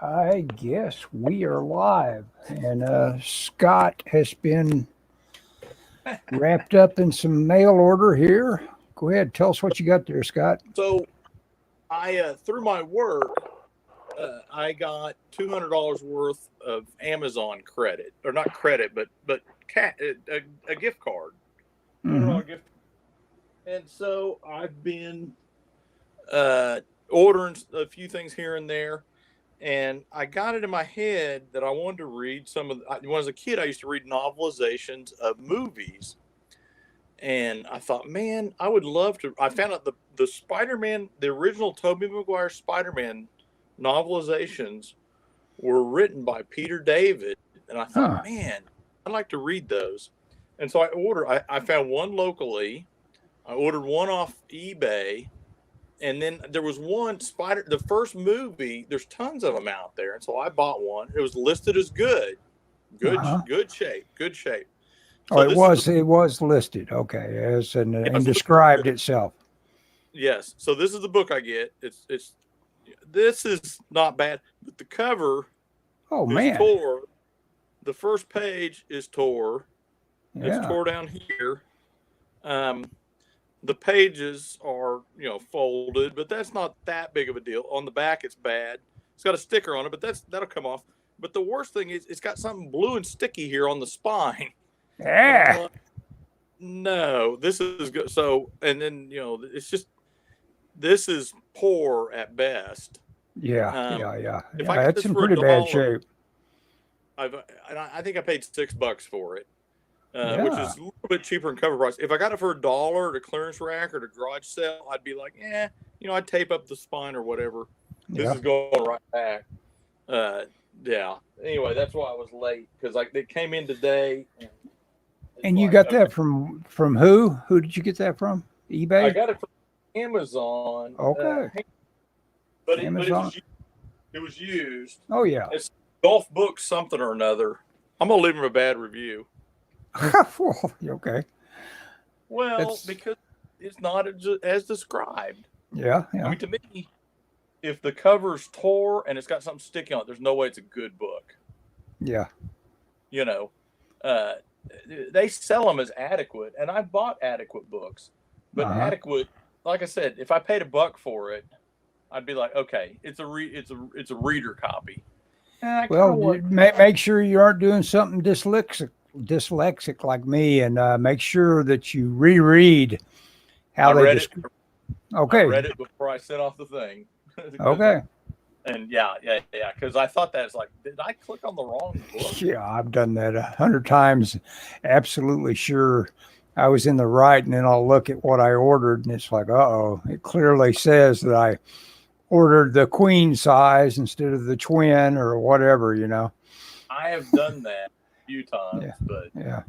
I guess we are live, and Scott has been wrapped up in some mail order here. Go ahead, tell us what you got there, Scott. So I through my work, I got $200 worth of Amazon credit, or not credit, but a gift card, $200 gift. And so I've been ordering a few things here and there. And I got it in my head that I wanted to read some of when I was a kid, I used to read novelizations of movies. And I thought, man, I would love to. I found out the Spider-Man, the original Tobey Maguire Spider-Man novelizations were written by Peter David. And I thought, man, I'd like to read those. And so I found one locally. I ordered one off eBay. And then there was one the first movie, there's tons of them out there. And so I bought one. It was listed as good shape. So it was listed. Okay. And described itself. Yes. So this is the book I get. This is not bad, but the cover is tore. The first page is tore. Yeah. It's tore down here. The pages are, folded, but that's not that big of a deal. On the back, it's bad. It's got a sticker on it, but that'll come off. But the worst thing is it's got something blue and sticky here on the spine. Yeah. Like, no, this is good. So, and then, it's just, this is poor at best. Yeah. It's in pretty bad shape. I think I paid $6 for it. Which is a little bit cheaper in cover price. If I got it for $1 at a clearance rack or at a garage sale, I'd be like, I'd tape up the spine or whatever. This is going right back. Anyway, that's why I was late, because it came in today. And you got that from who? Who did you get that from? eBay? I got it from Amazon. Okay. But it was used. Oh, yeah. It's Golf Book something or another. I'm going to leave him a bad review. Okay. Well, because it's not as described. Yeah. I mean, to me, if the cover's tore and it's got something sticky on it, there's no way it's a good book. Yeah. They sell them as adequate, and I bought adequate books, but adequate, like I said, if I paid $1 for it, I'd be like, okay, it's a reader copy. Well, make sure you aren't doing something dyslexic like me, and make sure that you reread how they read it. Okay. I read it before I set off the thing. Okay. And because I thought that's like, did I click on the wrong book? Yeah, I've done that 100 times. Absolutely sure I was in the right, and then I'll look at what I ordered, and it's like, it clearly says that I ordered the queen size instead of the twin or whatever, I have done that a few times, but yeah.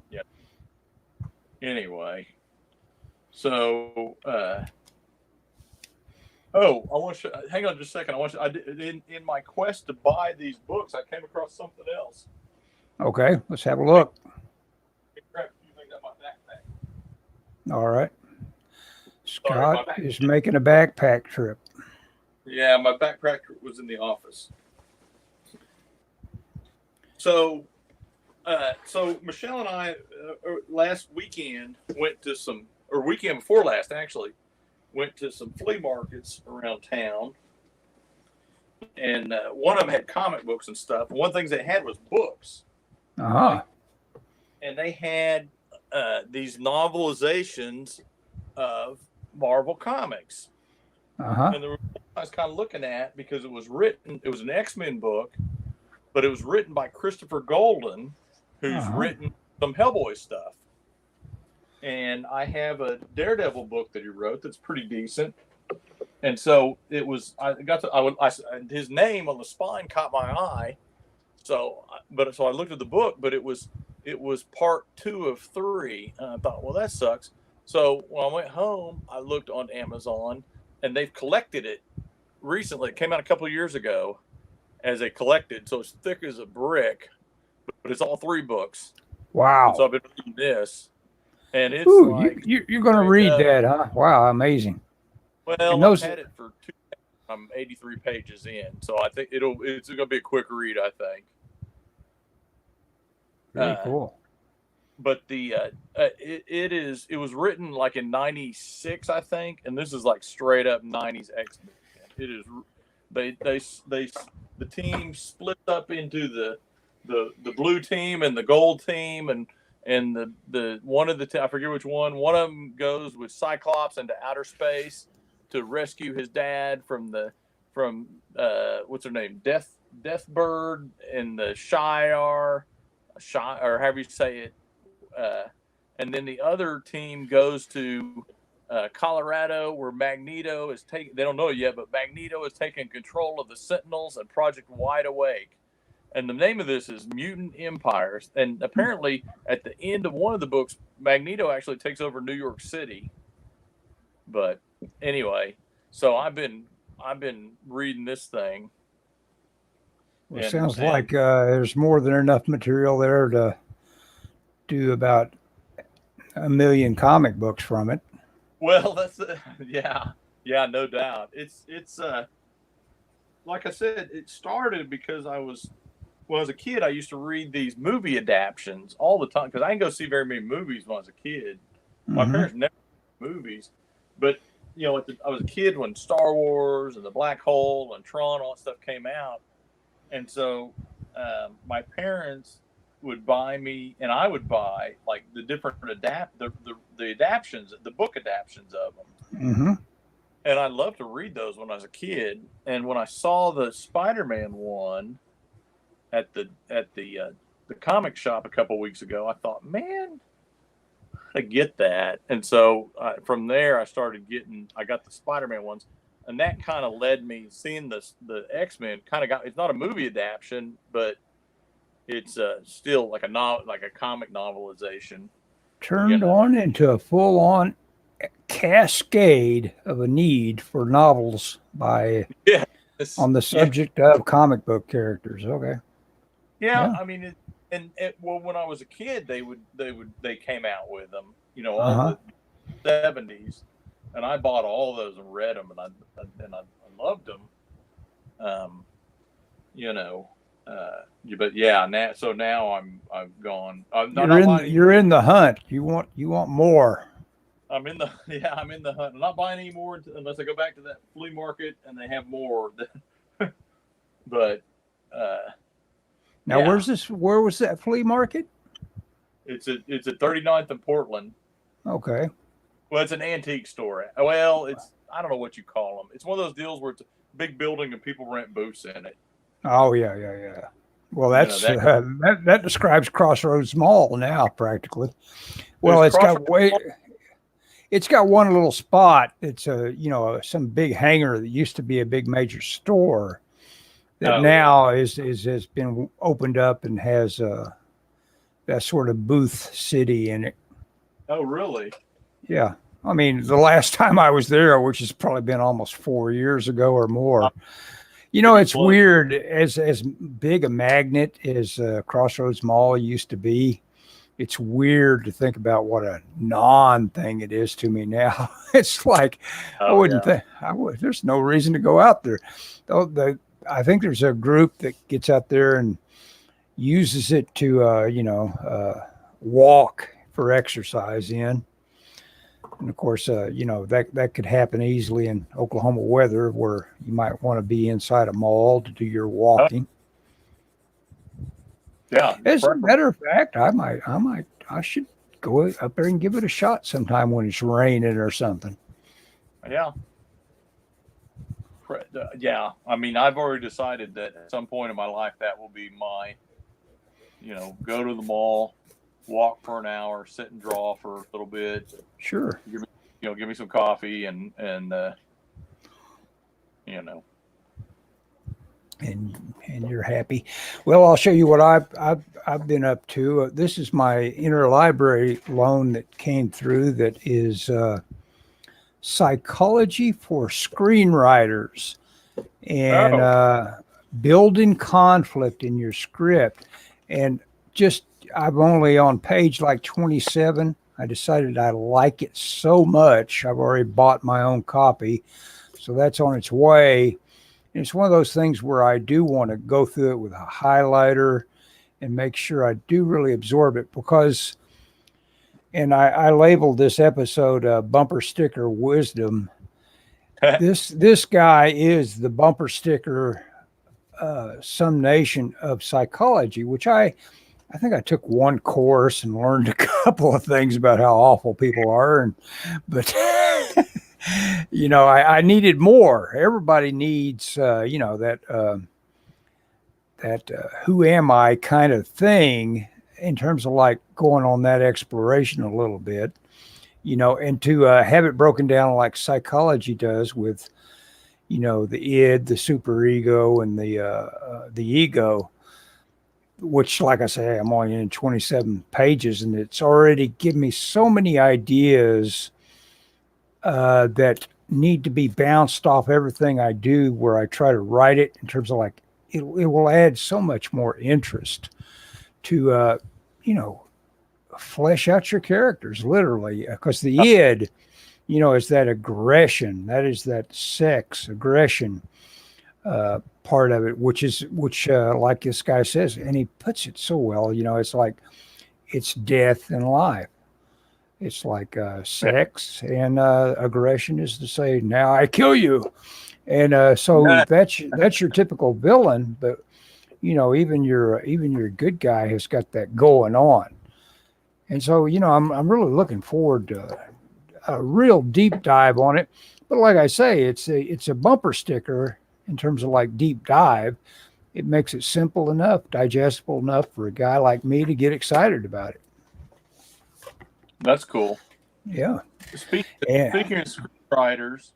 Anyway, so I want you. Hang on just a second. In my quest to buy these books, I came across something else. Okay, let's have a look. Grab a few things out of my backpack. All right. Scott is making a backpack trip. Yeah, my backpack was in the office. So Michelle and I last weekend weekend before last actually, went to some flea markets around town, and one of them had comic books and stuff. One of the things they had was books. Right? And they had these novelizations of Marvel comics. And the I was kind of looking at, because it was an X-Men book, but it was written by Christopher Golden, who's written some Hellboy stuff. And I have a Daredevil book that he wrote that's pretty decent. And so it was, his name on the spine caught my eye. So I looked at the book, but it was part 2 of 3. And I thought, well, that sucks. So when I went home, I looked on Amazon, and they've collected it recently. It came out a couple of years ago as a collected. So it's thick as a brick, but it's all 3 books. Wow. And so I've been reading this. And it's you're going to read that, huh? Wow, amazing. Well, I've had it for 2. I'm 83 pages in, so I think it's going to be a quick read, I think. Very cool. But it was written like in '96, I think, and this is like straight up '90s X-Men. It is the team split up into the blue team and the gold team, and the one of the I forget which one. One of them goes with Cyclops into outer space to rescue his dad from what's her name, Deathbird in the Shire, or however you say it. And then the other team goes to Colorado, where Magneto is taking. They don't know it yet, but Magneto is taking control of the Sentinels and Project Wide Awake. And the name of this is Mutant Empires. And apparently, at the end of one of the books, Magneto actually takes over New York City. But anyway, so I've been reading this thing. Well, it sounds like there's more than enough material there to do about 1 million comic books from it. Well, that's yeah, no doubt. It's like I said, it started because when I was a kid, I used to read these movie adaptions all the time because I didn't go see very many movies when I was a kid. My parents never movies, but I was a kid when Star Wars and the Black Hole and Tron, all that stuff came out, and so my parents would buy me, and I would buy like the different the adaptions, the book adaptions of them. And I loved to read those when I was a kid. And when I saw the Spider-Man one at the comic shop a couple weeks ago, I thought, man, I get that. And so from there, I got the Spider-Man ones, and that kind of led me seeing the X-Men. It's not a movie adaptation, but it's still like a comic novelization. Turned on into a full-on cascade of a need for novels on the subject of comic book characters. Okay. Yeah. I mean, well, when I was a kid, they came out with them, all the 70s, and I bought all those and read them, and I loved them. But yeah, now I've gone. You're in the hunt. You want more. I'm in the hunt. I'm not buying any more unless I go back to that flea market and they have more. But now, where was that flea market? It's at 39th and Portland. Okay. Well, it's an antique store. Well, I don't know what you call them. It's one of those deals where it's a big building and people rent booths in it. Oh yeah. Well, that's that describes Crossroads Mall now practically. Well, it's got one little spot. It's some big hangar that used to be a big major store that now has been opened up and has that sort of booth city in it. Oh, really? Yeah. I mean, the last time I was there, which has probably been almost 4 years ago or more. It's weird. As big a magnet as Crossroads Mall used to be, it's weird to think about what a non-thing it is to me now. It's like there's no reason to go out there. I think there's a group that gets out there and uses it to walk for exercise in. And of course, that could happen easily in Oklahoma weather where you might want to be inside a mall to do your walking. Yeah. As a matter of fact, I should go up there and give it a shot sometime when it's raining or something. Yeah. Yeah. I mean, I've already decided that at some point in my life, that will be my, go to the mall, walk for an hour, sit and draw for a little bit. Sure. Give me some coffee and you're happy. Well, I'll show you what I've been up to. This is my interlibrary loan that came through. That is Psychology for Screenwriters and building conflict in your script. And I'm only on page like 27. I decided I like it so much. I've already bought my own copy. So that's on its way. And it's one of those things where I do want to go through it with a highlighter and make sure I do really absorb it, because, and I labeled this episode Bumper Sticker Wisdom. This guy is the bumper sticker summation of psychology, which I think I took one course and learned a couple of things about how awful people are, but you know, I needed more. Everybody needs you know, that who am I kind of thing, in terms of like going on that exploration a little bit, you know, and to have it broken down like psychology does with, you know, the id, the superego, and the ego, which, like I say, I'm only in 27 pages, and it's already given me so many ideas that need to be bounced off everything I do, where I try to write it in terms of like, it will add so much more interest to, you know, flesh out your characters, literally, because the id, you know, is that aggression, that is that sex aggression part of it, which like this guy says, and he puts it so well, you know, it's like, it's death and life. It's like sex, and aggression is to say, now I kill you. And so that's your typical villain, but you know, even your good guy has got that going on. And so, you know, I'm really looking forward to a real deep dive on it. But like I say, it's a bumper sticker in terms of like deep dive. It makes it simple enough, digestible enough for a guy like me to get excited about it. That's cool. Yeah. Speaking of scriptwriters,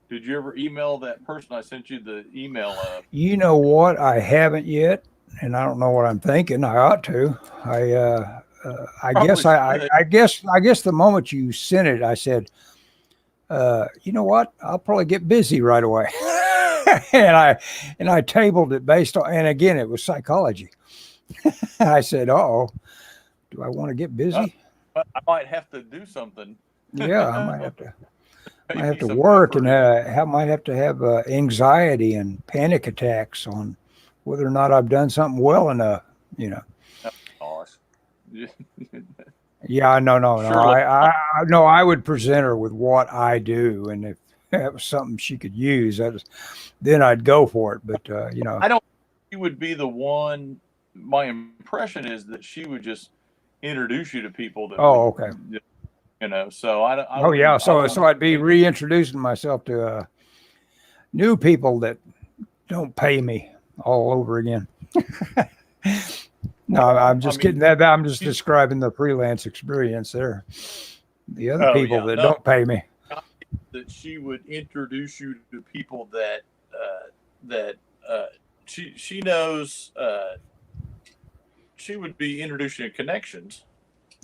did you ever email that person I sent you the email of? You know what? I haven't yet, and I don't know what I'm thinking. I ought to. I guess the moment you sent it, I said, you know what? I'll probably get busy right away. and I tabled it based on, and again, it was psychology. I said, "Uh-oh, do I want to get busy?" I might have to do something. Yeah, I might have to work, and might have to have anxiety and panic attacks on whether or not I've done something well enough. You know. Oh, yeah, no. I would present her with what I do, and if that was something she could use, then I'd go for it. But you know, I don't. She would be the one. My impression is that she would just introduce you to people that. Okay. You know, so so I'd be reintroducing myself to new people that don't pay me all over again. No, I'm just kidding. That I'm just describing the freelance experience there. The other people that don't pay me. That she would introduce you to people that she knows. She would be introducing connections.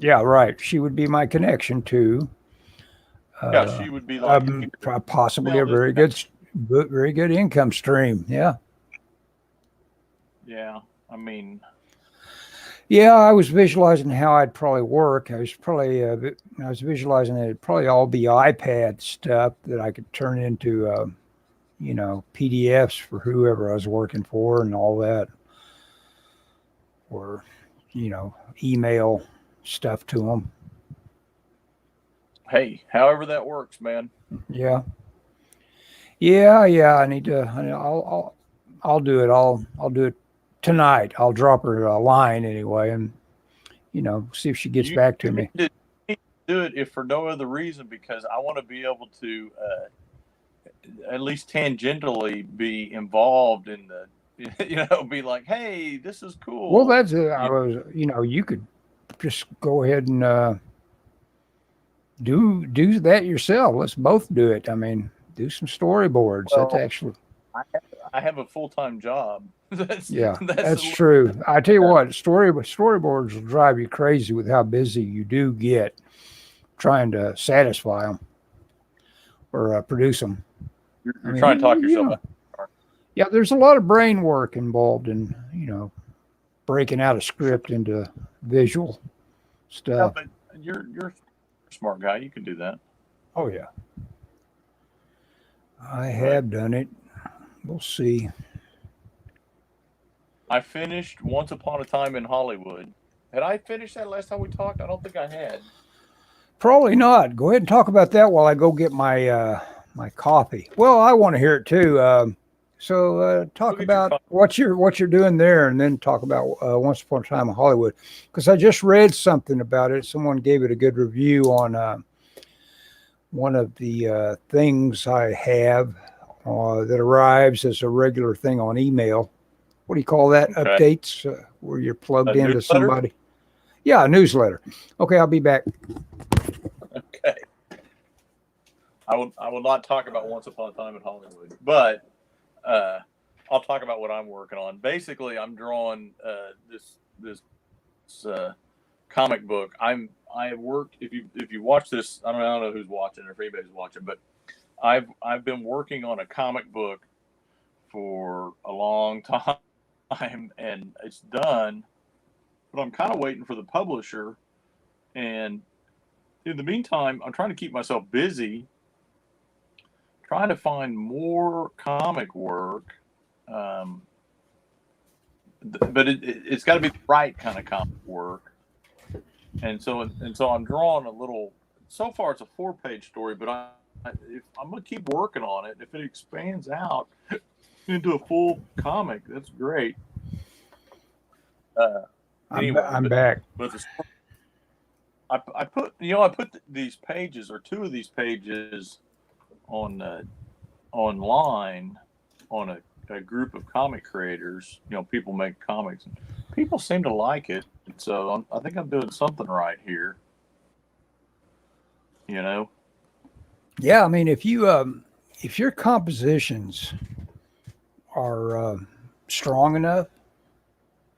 Yeah, right. She would be my connection to. She would be like possibly a very good income stream. Yeah. Yeah, I mean. Yeah, I was visualizing how I'd probably work. I was visualizing that it'd probably all be iPad stuff that I could turn into, you know, PDFs for whoever I was working for and all that, or, you know, email stuff to them. Hey, however that works, man. Yeah. I need to. I'll do it. I'll do it tonight. I'll drop her a line anyway, and you know, see if she gets back to me. Do it if for no other reason, because I want to be able to at least tangentially be involved in the. You know, be like, hey, this is cool. Well, that's you know, you could just go ahead and do that yourself. Let's both do it. I mean, do some storyboards. Well, that's actually. I have a full-time job. That's true. I tell you what, storyboards will drive you crazy with how busy you do get trying to satisfy them or produce them. You're trying to talk yourself up. Yeah, there's a lot of brain work involved in, you know, breaking out a script into visual stuff. Yeah, but you're a smart guy. You can do that. Oh, yeah. I have done it. We'll see. I finished Once Upon a Time in Hollywood. Had I finished that last time we talked? I don't think I had. Probably not. Go ahead and talk about that while I go get my my coffee. Well, I want to hear it too. Talk about what you're doing there, and then talk about Once Upon a Time in Hollywood, because I just read something about it. Someone gave it a good review on one of the things I have that arrives as a regular thing on email. What do you call that? Okay. Updates where you're plugged into newsletter? somebody. Yeah, a newsletter. Okay, I'll be back. Okay. I will not talk about Once Upon a Time in Hollywood, but I'll talk about what I'm working on. Basically, I'm drawing this comic book. I have worked. If you watch this, I don't know who's watching or if anybody's watching, but I've been working on a comic book for a long time, and it's done. But I'm kind of waiting for the publisher, and in the meantime, I'm trying to keep myself busy, trying to find more comic work. But it's got to be the right kind of comic work. And so I'm drawing a little. So far, it's a 4-page story, but I'm going to keep working on it. If it expands out into a full comic, that's great. Anyway, I'm back. But I put these pages, or 2 of these pages, on online on a group of comic creators. People make comics, and people seem to like it. So I think I'm doing something right here. Yeah, I mean, if your compositions are strong enough,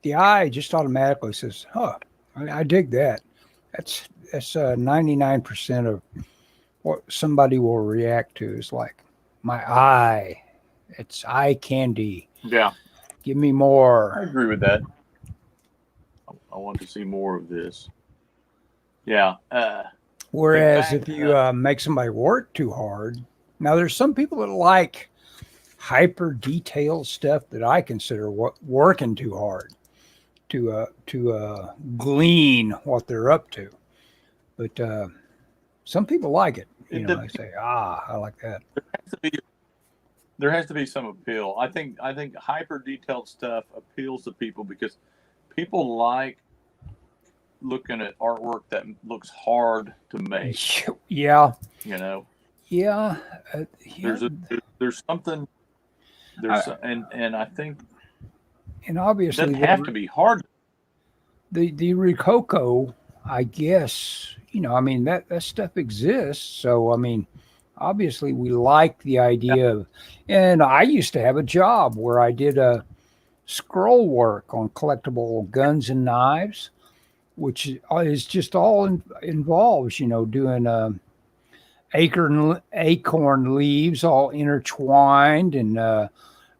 the eye just automatically says, "Huh, I dig that." That's 99% of what somebody will react to is like, my eye. It's eye candy. Yeah, Give me more. I agree with that. I want to see more of this. Yeah. Whereas if you make somebody work too hard, now there's some people that like hyper detailed stuff that I consider working too hard to glean what they're up to. But some people like it. They say, I like that. There has to be some appeal. I think hyper detailed stuff appeals to people because people like looking at artwork that looks hard to make. Yeah. Yeah. There's something. And I think. And obviously, it doesn't have to be hard. The Rococo, I guess, I mean, that stuff exists. So, I mean, obviously we like the idea of, and I used to have a job where I did a scroll work on collectible guns and knives, which is just all involves, doing acorn leaves all intertwined and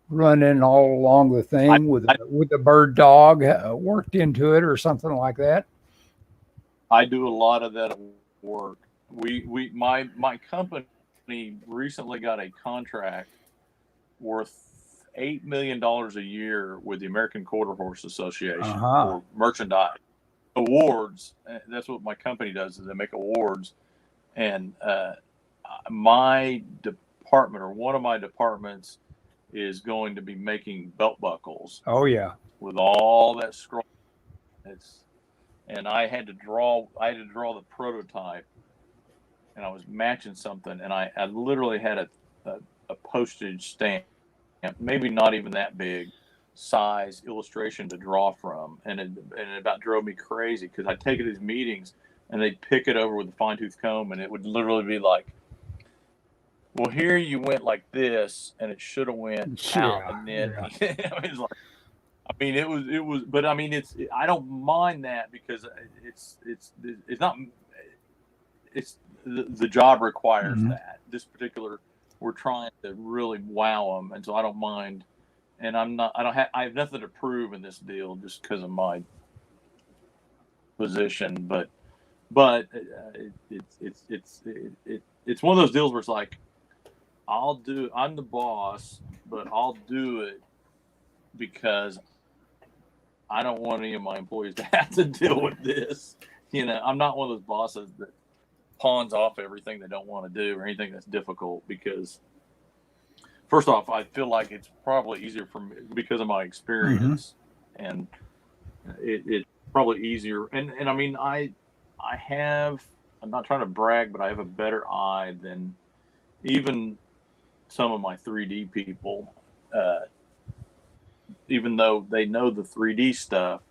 running all along the thing with a bird dog worked into it or something like that. I do a lot of that work. My company recently got a contract worth $8 million a year with the American Quarter Horse Association for merchandise awards. That's what my company does, is they make awards. And my department, or one of my departments, is going to be making belt buckles. Oh yeah, with all that scroll. And I had to draw the prototype, and I was matching something, and I literally had a postage stamp, maybe not even that big, size illustration to draw from, and it about drove me crazy because I'd take it to these meetings and they'd pick it over with a fine-tooth comb, and it would literally be like, well, here you went like this, and it should have went out, and then it was like, I mean, it was, but I mean, I don't mind that because it's not, it's the job requires that. This particular, we're trying to really wow them, and so I don't mind, and I have nothing to prove in this deal just because of my position, but it's one of those deals where it's like, I'm the boss, but I'll do it because I don't want any of my employees to have to deal with this. I'm not one of those bosses that pawns off everything they don't want to do or anything that's difficult, because first off, I feel like it's probably easier for me because of my experience, and it's probably easier. And I mean, I'm not trying to brag, but I have a better eye than even some of my 3D people. Even though they know the 3D stuff,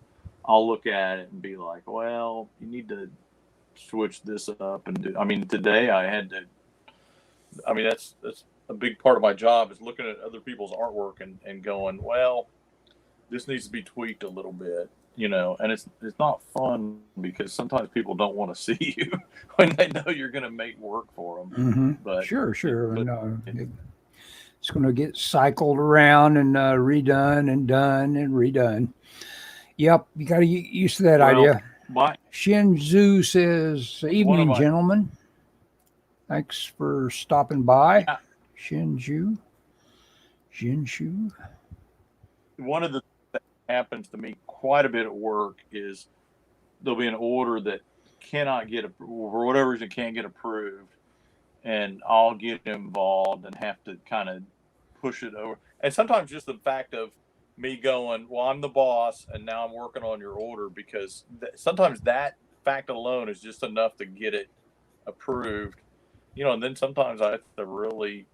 I'll look at it and be like, well, you need to switch this up and do. I mean, today I had to. I mean, that's a big part of my job, is looking at other people's artwork and going, well, this needs to be tweaked a little bit, and it's not fun because sometimes people don't want to see you when they know you're going to make work for them. But sure. It's going to get cycled around and redone and done and redone. Yep, you got to get used to that idea. Shinzu says, evening, gentlemen. Thanks for stopping by. Yeah. Shinju. One of the things that happens to me quite a bit at work is there'll be an order that cannot get, for whatever reason, can't get approved. And I'll get involved and have to kind of push it over. And sometimes just the fact of me going, well, I'm the boss, and now I'm working on your order, because sometimes that fact alone is just enough to get it approved. And then sometimes I have to really,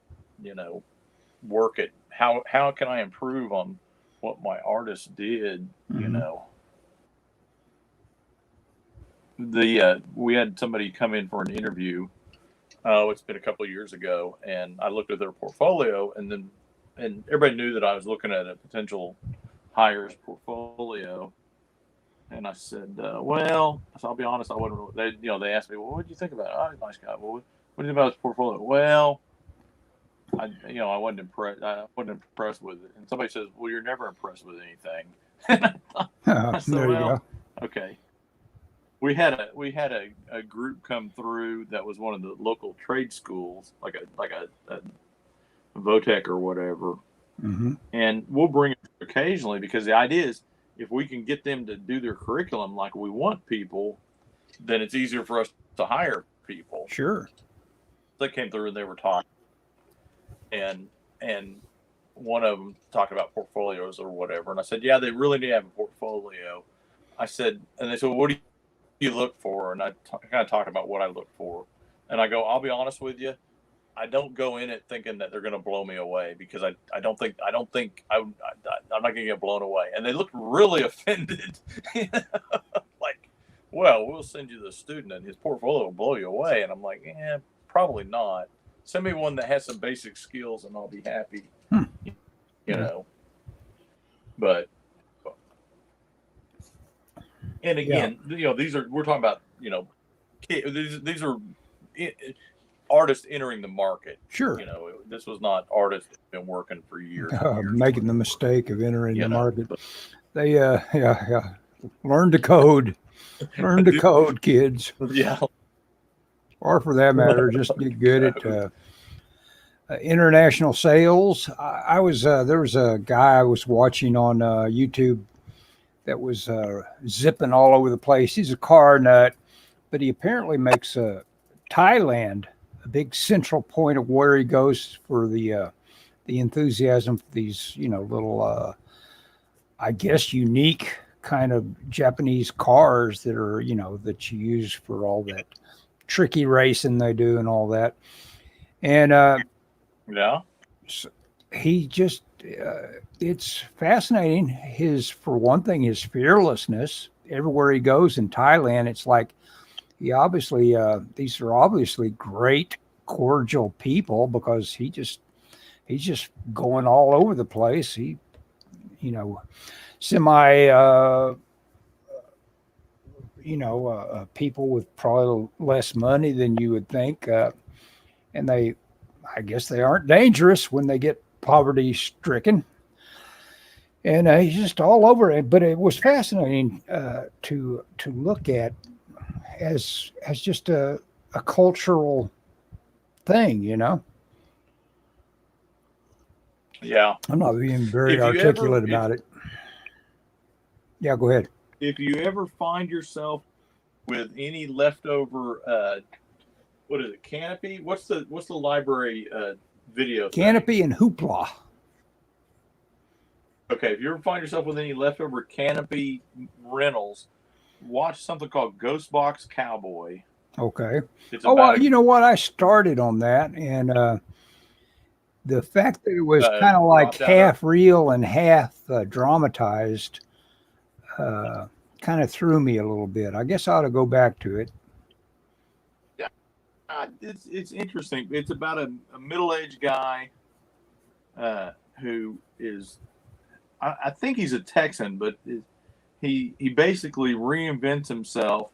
work at how can I improve on what my artist did, We had somebody come in for an interview. It's been a couple of years ago, and I looked at their portfolio, and everybody knew that I was looking at a potential hire's portfolio. And I said, well, I'll be honest, I wasn't really, they asked me, well, what did you think about it? Oh, he's a nice guy. Well, what do you think about his portfolio? Well, I wasn't impressed. I wasn't impressed with it. And somebody says, well, you're never impressed with anything. I said, there you go. Okay. We had a group come through that was one of the local trade schools, like a Votech or whatever. And we'll bring it occasionally, because the idea is, if we can get them to do their curriculum like we want people, then it's easier for us to hire people. Sure. They came through and they were talking, and one of them talked about portfolios or whatever. And I said, yeah, they really need to have a portfolio. I said, and they said, well, what do you look for? And I kind of talked about what I look for. And I go, I'll be honest with you, I don't go in it thinking that they're going to blow me away, because I'm not going to get blown away. And they looked really offended. Like, well, we'll send you the student and his portfolio will blow you away. And I'm like, probably not. Send me one that has some basic skills and I'll be happy. But, and again, we're talking about, these are artists entering the market. Sure. This was not artists that have been working for years. Making the mistake of entering the market. They, learn to code. Learn to code, kids. Yeah. Or for that matter, just get good at international sales. I was there was a guy I was watching on YouTube that was zipping all over the place. He's a car nut, but he apparently makes Thailand a big central point of where he goes for the enthusiasm for these, little, I guess, unique kind of Japanese cars that are, that you use for all that tricky racing they do and all that. And so he just, it's fascinating. For one thing, his fearlessness. Everywhere he goes in Thailand, it's like, he obviously, these are obviously great, cordial people, because he's just going all over the place. He, people with probably less money than you would think. And I guess they aren't dangerous when they get poverty stricken. And he's just all over it. But it was fascinating to look at as just a cultural thing, Yeah. I'm not being very If you articulate ever, about it. Yeah, go ahead. if you ever find yourself with any leftover, what is it, Canopy? What's the library video thing? Canopy and Hoopla. Okay, if you ever find yourself with any leftover Canopy rentals, watch something called Ghost Box Cowboy. Okay. It's Oh, well, about you know what? I started on that, and the fact that it was kind of like dropped out of. half real and half dramatized kind of threw me a little bit. I guess I ought to go back to it. Yeah, it's interesting. It's about a middle-aged guy who is, I think he's a Texan, but he basically reinvents himself,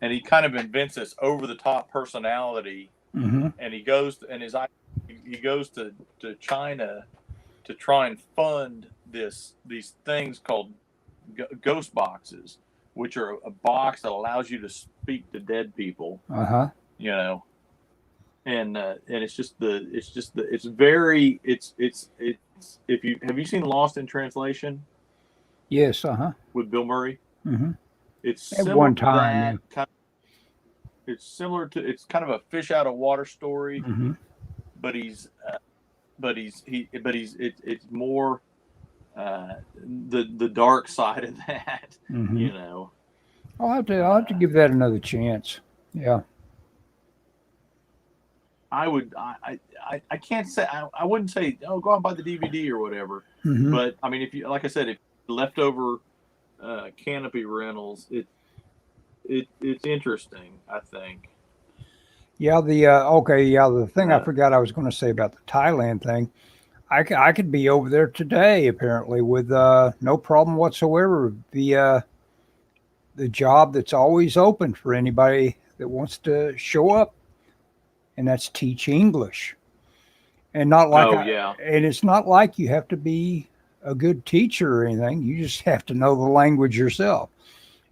and he kind of invents this over-the-top personality. Mm-hmm. And he goes to China to try and fund these things called ghost boxes, which are a box that allows you to speak to dead people. You know, and it's very if you have you seen Lost in Translation? Yes. With Bill Murray. Mm-hmm. It's At similar one to time. that. It's kind of a fish out of water story, mm-hmm. but it's more the dark side of that. Mm-hmm. You know, I'll have to give that another chance. Yeah. I would. I can't say. I wouldn't say. Oh, go out and buy the DVD or whatever. Mm-hmm. But I mean, if you, like I said, if leftover Canopy rentals, it's interesting. I think. Yeah. The thing I forgot I was going to say about the Thailand thing. I could be over there today apparently with no problem whatsoever. The job that's always open for anybody that wants to show up, and that's teach English. And not like and it's not like you have to be a good teacher or anything. You just have to know the language yourself.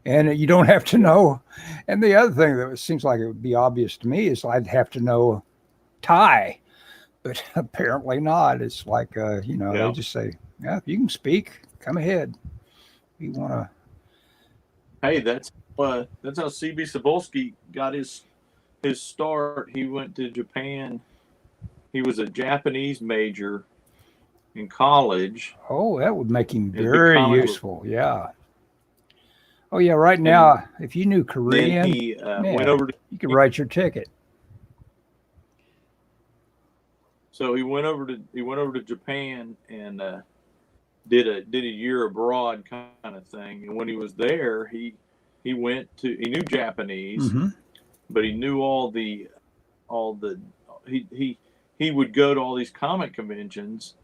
And you don't have to know. And the other thing that seems like it would be obvious to me is I'd have to know Thai, but apparently not. It's like, they just say, yeah, if you can speak, come ahead. You want to. Hey, that's how CB Cebulski got his start. He went to Japan. He was a Japanese major in college. Oh, that would make him very useful. Yeah. Oh, yeah. Right now, if you knew Korean, then he went over. You could write your ticket. So he went over to Japan and did a year abroad kind of thing. And when he was there, he knew Japanese, mm-hmm. but he knew he would go to all these comic conventions,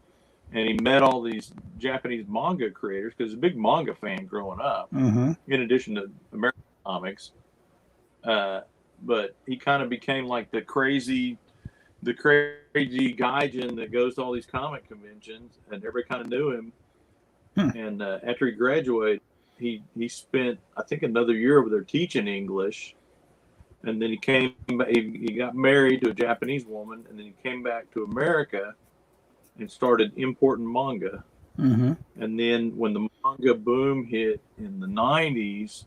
and he met all these Japanese manga creators because he's a big manga fan growing up. Mm-hmm. In addition to American comics, but he kind of became like the crazy gaijin that goes to all these comic conventions, and everybody kind of knew him. And after he graduated, he spent, I think, another year over there teaching English, and then he got married to a Japanese woman, and then he came back to America and started importing manga. Mm-hmm. And then when the manga boom hit in the 90s,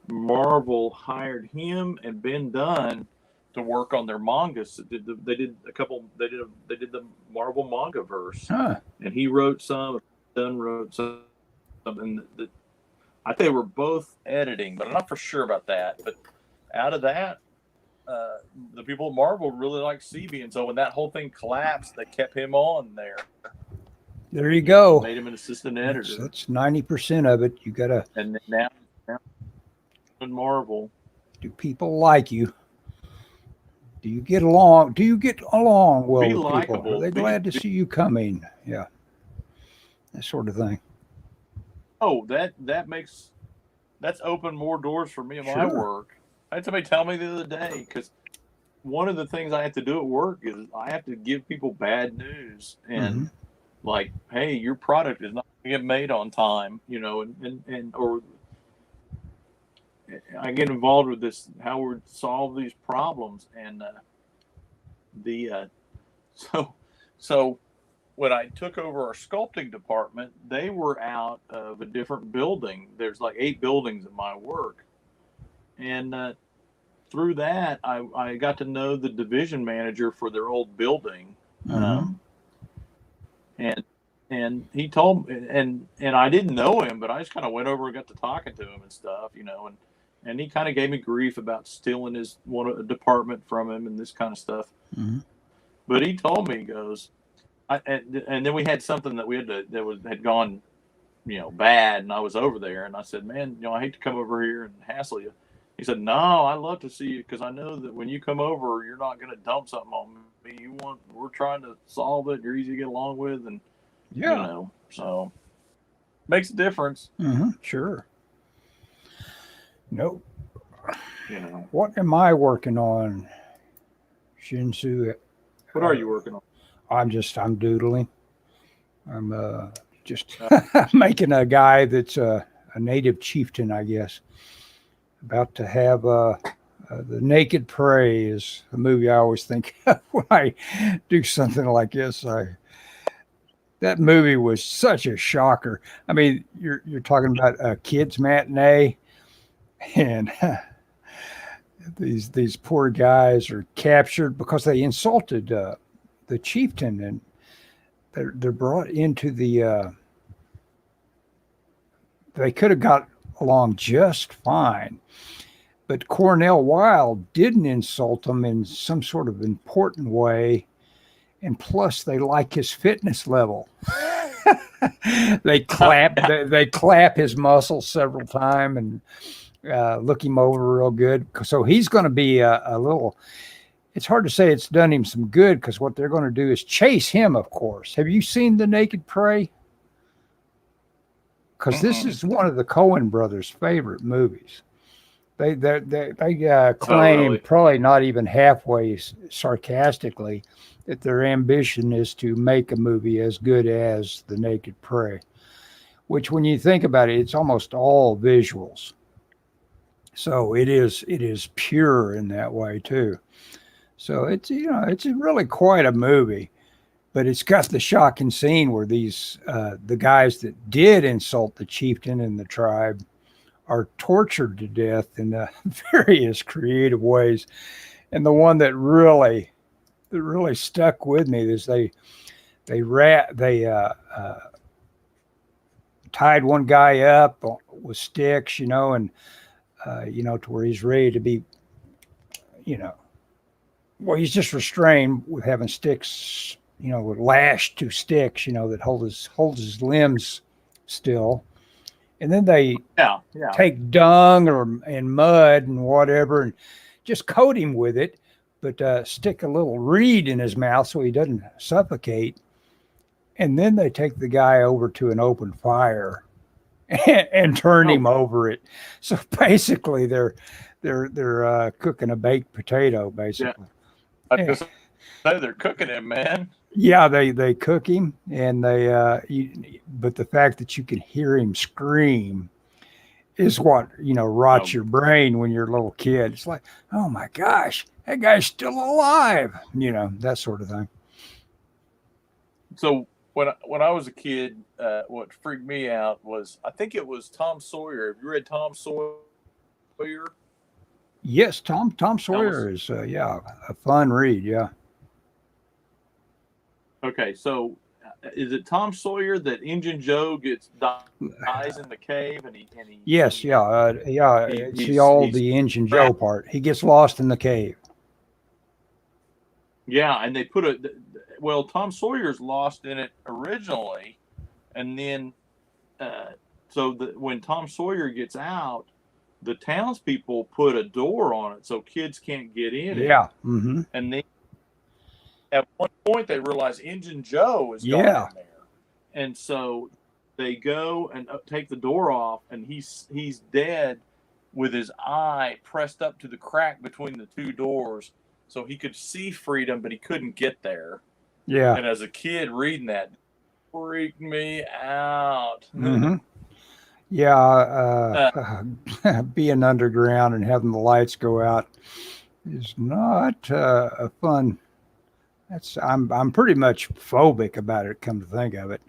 Marvel hired him and Ben Dunn to work on their mangas. They did the Marvel manga verse, and he wrote some. Dunn wrote some, and I think they were both editing, but I'm not for sure about that. But out of that, the people at Marvel really liked CB, and so when that whole thing collapsed, they kept him on there. There you go. Made him an assistant editor. That's 90% of it. You gotta. And now in Marvel, do people like you? Do you get along? Do you get along well with likable. People? Are they glad to see you coming? Yeah, that sort of thing. Oh, that's opened more doors for me in my work. I had somebody tell me the other day, because one of the things I have to do at work is I have to give people bad news, and like, hey, your product is not going to get made on time, or I get involved with this, how we solve these problems, and So when I took over our sculpting department, they were out of a different building. There's like 8 buildings at my work. And through that, I got to know the division manager for their old building. And he told me, and I didn't know him, but I just kind of went over and got to talking to him and stuff, and he kind of gave me grief about stealing his a department from him and this kind of stuff. But he told me, he goes, and then we had something that had gone, bad, and I was over there, and I said, man, I hate to come over here and hassle you. He said, no, I love to see you, because I know that when you come over, you're not going to dump something on me. We're trying to solve it. You're easy to get along with, and so makes a difference. Sure. Nope. What am I working on, Shinsu? What are you working on? I'm doodling. I'm just making a guy that's a native chieftain, I guess. About to have The Naked Prey is a movie I always think of when I do something like this. That movie was such a shocker. I mean, you're talking about a kids matinee, and these poor guys are captured because they insulted the chieftain, and they're brought into the. They could have got along just fine, but Cornell Wilde didn't insult them in some sort of important way. And plus, they like his fitness level. They clap his muscles several times and look him over real good. So he's going to be a little. It's hard to say it's done him some good, because what they're going to do is chase him. Of course, have you seen The Naked Prey? Because this is one of the Coen brothers' favorite movies. They claim, really? probably not even halfway sarcastically, that their ambition is to make a movie as good as The Naked Prey, which, when you think about it, it's almost all visuals. So it is pure in that way too. So it's really quite a movie, but it's got the shocking scene where these the guys that did insult the chieftain and the tribe are tortured to death in various creative ways. And the one that really stuck with me is they tied one guy up with sticks, and to where he's ready to be, well, he's just restrained with having sticks, lashed to sticks, that holds his limbs still. And then they take dung and mud and whatever and just coat him with it, but stick a little reed in his mouth so he doesn't suffocate. And then they take the guy over to an open fire and turn him over it. So basically, they're cooking a baked potato, basically. Yeah. I just say they're cooking him, man. Yeah, they cook him, and but the fact that you can hear him scream is what rots your brain when you're a little kid. It's like, oh my gosh, that guy's still alive, that sort of thing. So when I was a kid, what freaked me out was, I think it was Tom Sawyer. Have you read Tom Sawyer? Yes, Tom Sawyer is a fun read. Yeah. Okay, so is it Tom Sawyer that Injun Joe dies in the cave and he Yes, it's the Injun Joe part. He gets lost in the cave. Yeah, and they put Tom Sawyer's lost in it originally, and then when Tom Sawyer gets out, the townspeople put a door on it so kids can't get in. Yeah. Mm-hmm. And then at one point they realize Injun Joe is gone in there, and so they go and take the door off, and he's dead with his eye pressed up to the crack between the two doors, so he could see freedom, but he couldn't get there. Yeah. And as a kid reading that, freaked me out. Mm-hmm. Yeah, being underground and having the lights go out is not a fun I'm pretty much phobic about it. Come to think of it,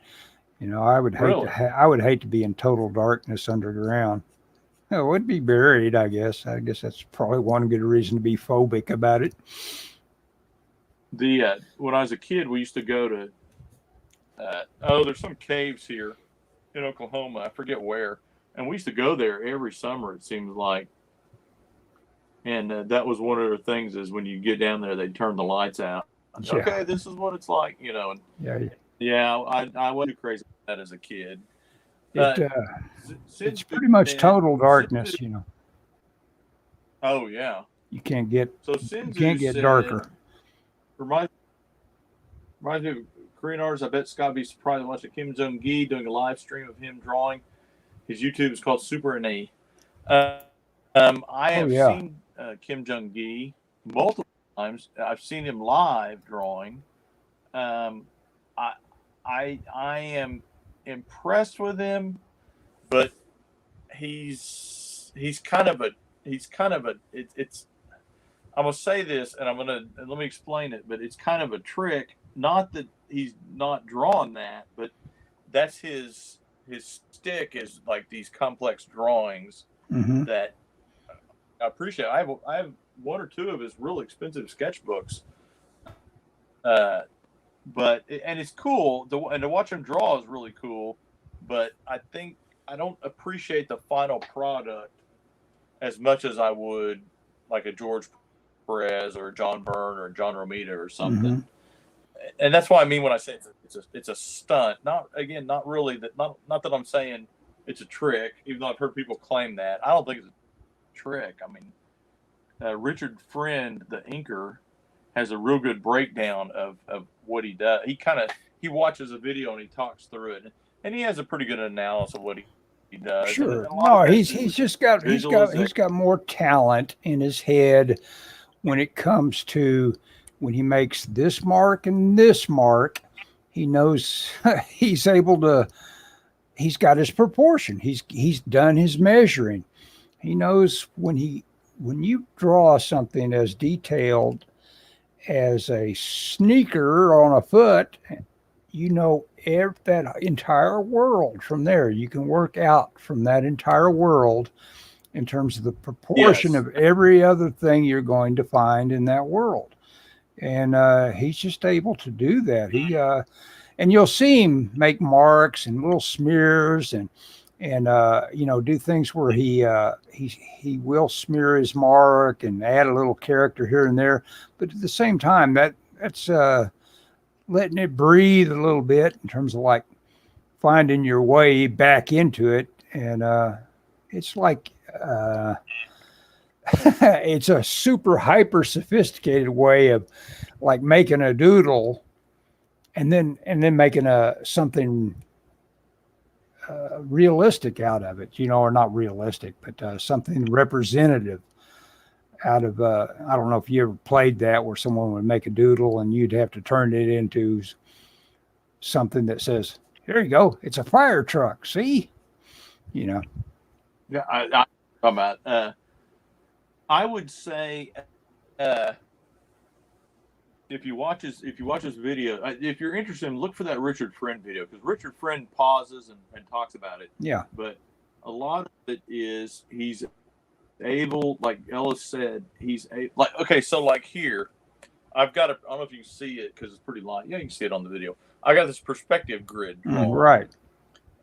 I would hate Really? I would hate to be in total darkness underground. It would be buried, I guess. I guess that's probably one good reason to be phobic about it. When I was a kid, we used to go to there's some caves here in Oklahoma. I forget where, and we used to go there every summer. It seems like, and that was one of the things is when you get down there, they turn the lights out. Yeah. Okay, this is what it's like, And I wasn't too crazy about that as a kid. It's pretty much total darkness, Oh yeah. You can't get Sinzu darker. Reminds me of Korean artist. I bet Scott be surprised to watch Kim Jong-gi doing a live stream of him drawing. His YouTube is called Super NA. I have seen Kim Jong-gi multiple times. I've seen him live drawing. I am impressed with him, but he's kind of a it's I'm gonna say this and let me explain it, but it's kind of a trick. Not that he's not drawn that, but that's his stick is like these complex drawings that I appreciate. I have one or two of his really expensive sketchbooks, but it's cool. And to watch him draw is really cool. But I think I don't appreciate the final product as much as I would like a George Perez or John Byrne or John Romita or something. And that's what I mean when I say it's a stunt. Not really that. Not that I'm saying it's a trick, even though I've heard people claim that. I don't think it's a trick. I mean, Richard Friend, the inker, has a real good breakdown of what he does. He watches a video and he talks through it, and he has a pretty good analysis of what he does. Sure. No, he's got more talent in his head when it comes to when he makes this mark and this mark. He knows he's got his proportion. He's done his measuring. He knows when you draw something as detailed as a sneaker on a foot, that entire world from there. You can work out from that entire world in terms of the proportion of every other thing you're going to find in that world. And he's just able to do that. And you'll see him make marks and little smears and do things where he will smear his mark and add a little character here and there. But at the same time, that's letting it breathe a little bit in terms of like finding your way back into it. And it's like it's a super hyper sophisticated way of like making a doodle and then making something realistic out of it, or not realistic, but something representative out of I don't know if you ever played that where someone would make a doodle and you'd have to turn it into something that says, here you go, it's a fire truck, see? Yeah, I about I would say if you watch his video, if you're interested, look for that Richard Friend video, because Richard Friend pauses and talks about it. Yeah. But a lot of it is he's able, like Ellis said, like here, I've got I don't know if you can see it because it's pretty light. Yeah, you can see it on the video. I got this perspective grid drawn. Right.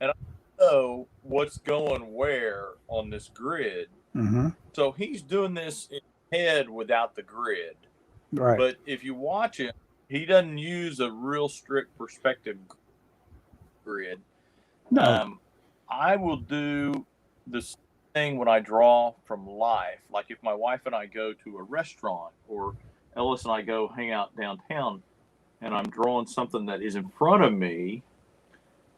And I know what's going where on this grid. So he's doing this in his head without the grid. Right. But if you watch it, he doesn't use a real strict perspective grid. No. I will do this thing when I draw from life. Like if my wife and I go to a restaurant, or Ellis and I go hang out downtown, and I'm drawing something that is in front of me,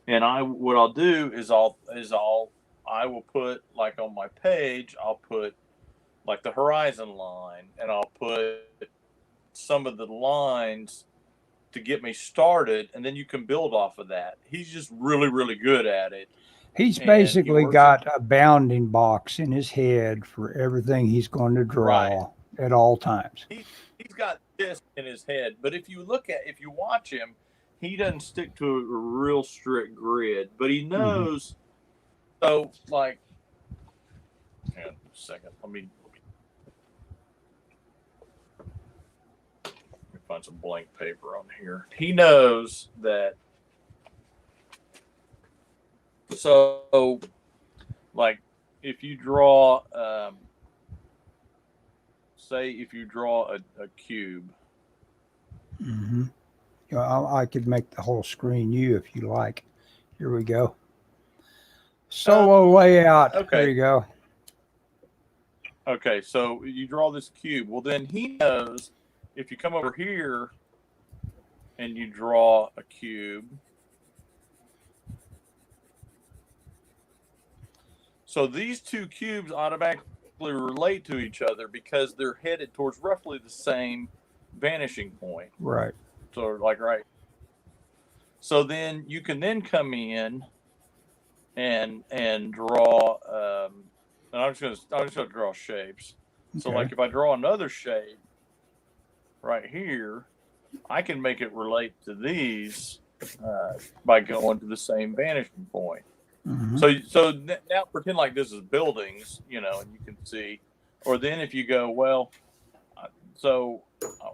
and what I'll do is I will put, like on my page, I'll put like the horizon line, and I'll put some of the lines to get me started, and then you can build off of that. He's just really, really good at it. He's basically got a bounding box in his head for everything he's going to draw at all times. He's got this in his head. But if you watch him, he doesn't stick to a real strict grid, but he knows. So, like, hang on a second. Let me find some blank paper on here. He knows that. So, like, if you draw, say, if you draw a cube. I could make the whole screen you if you like. Here we go. Solo layout. Okay. There you go. Okay, so you draw this cube. Well, then he knows if you come over here and you draw a cube. So these two cubes automatically relate to each other because they're headed towards roughly the same vanishing point. Right. So like right. So then you can then come in and draw. And I'm just gonna draw shapes. Okay. So like if I draw another shape right here, I can make it relate to these by going to the same vanishing point. So now pretend like this is buildings, and you can see. Or then if you go, well, so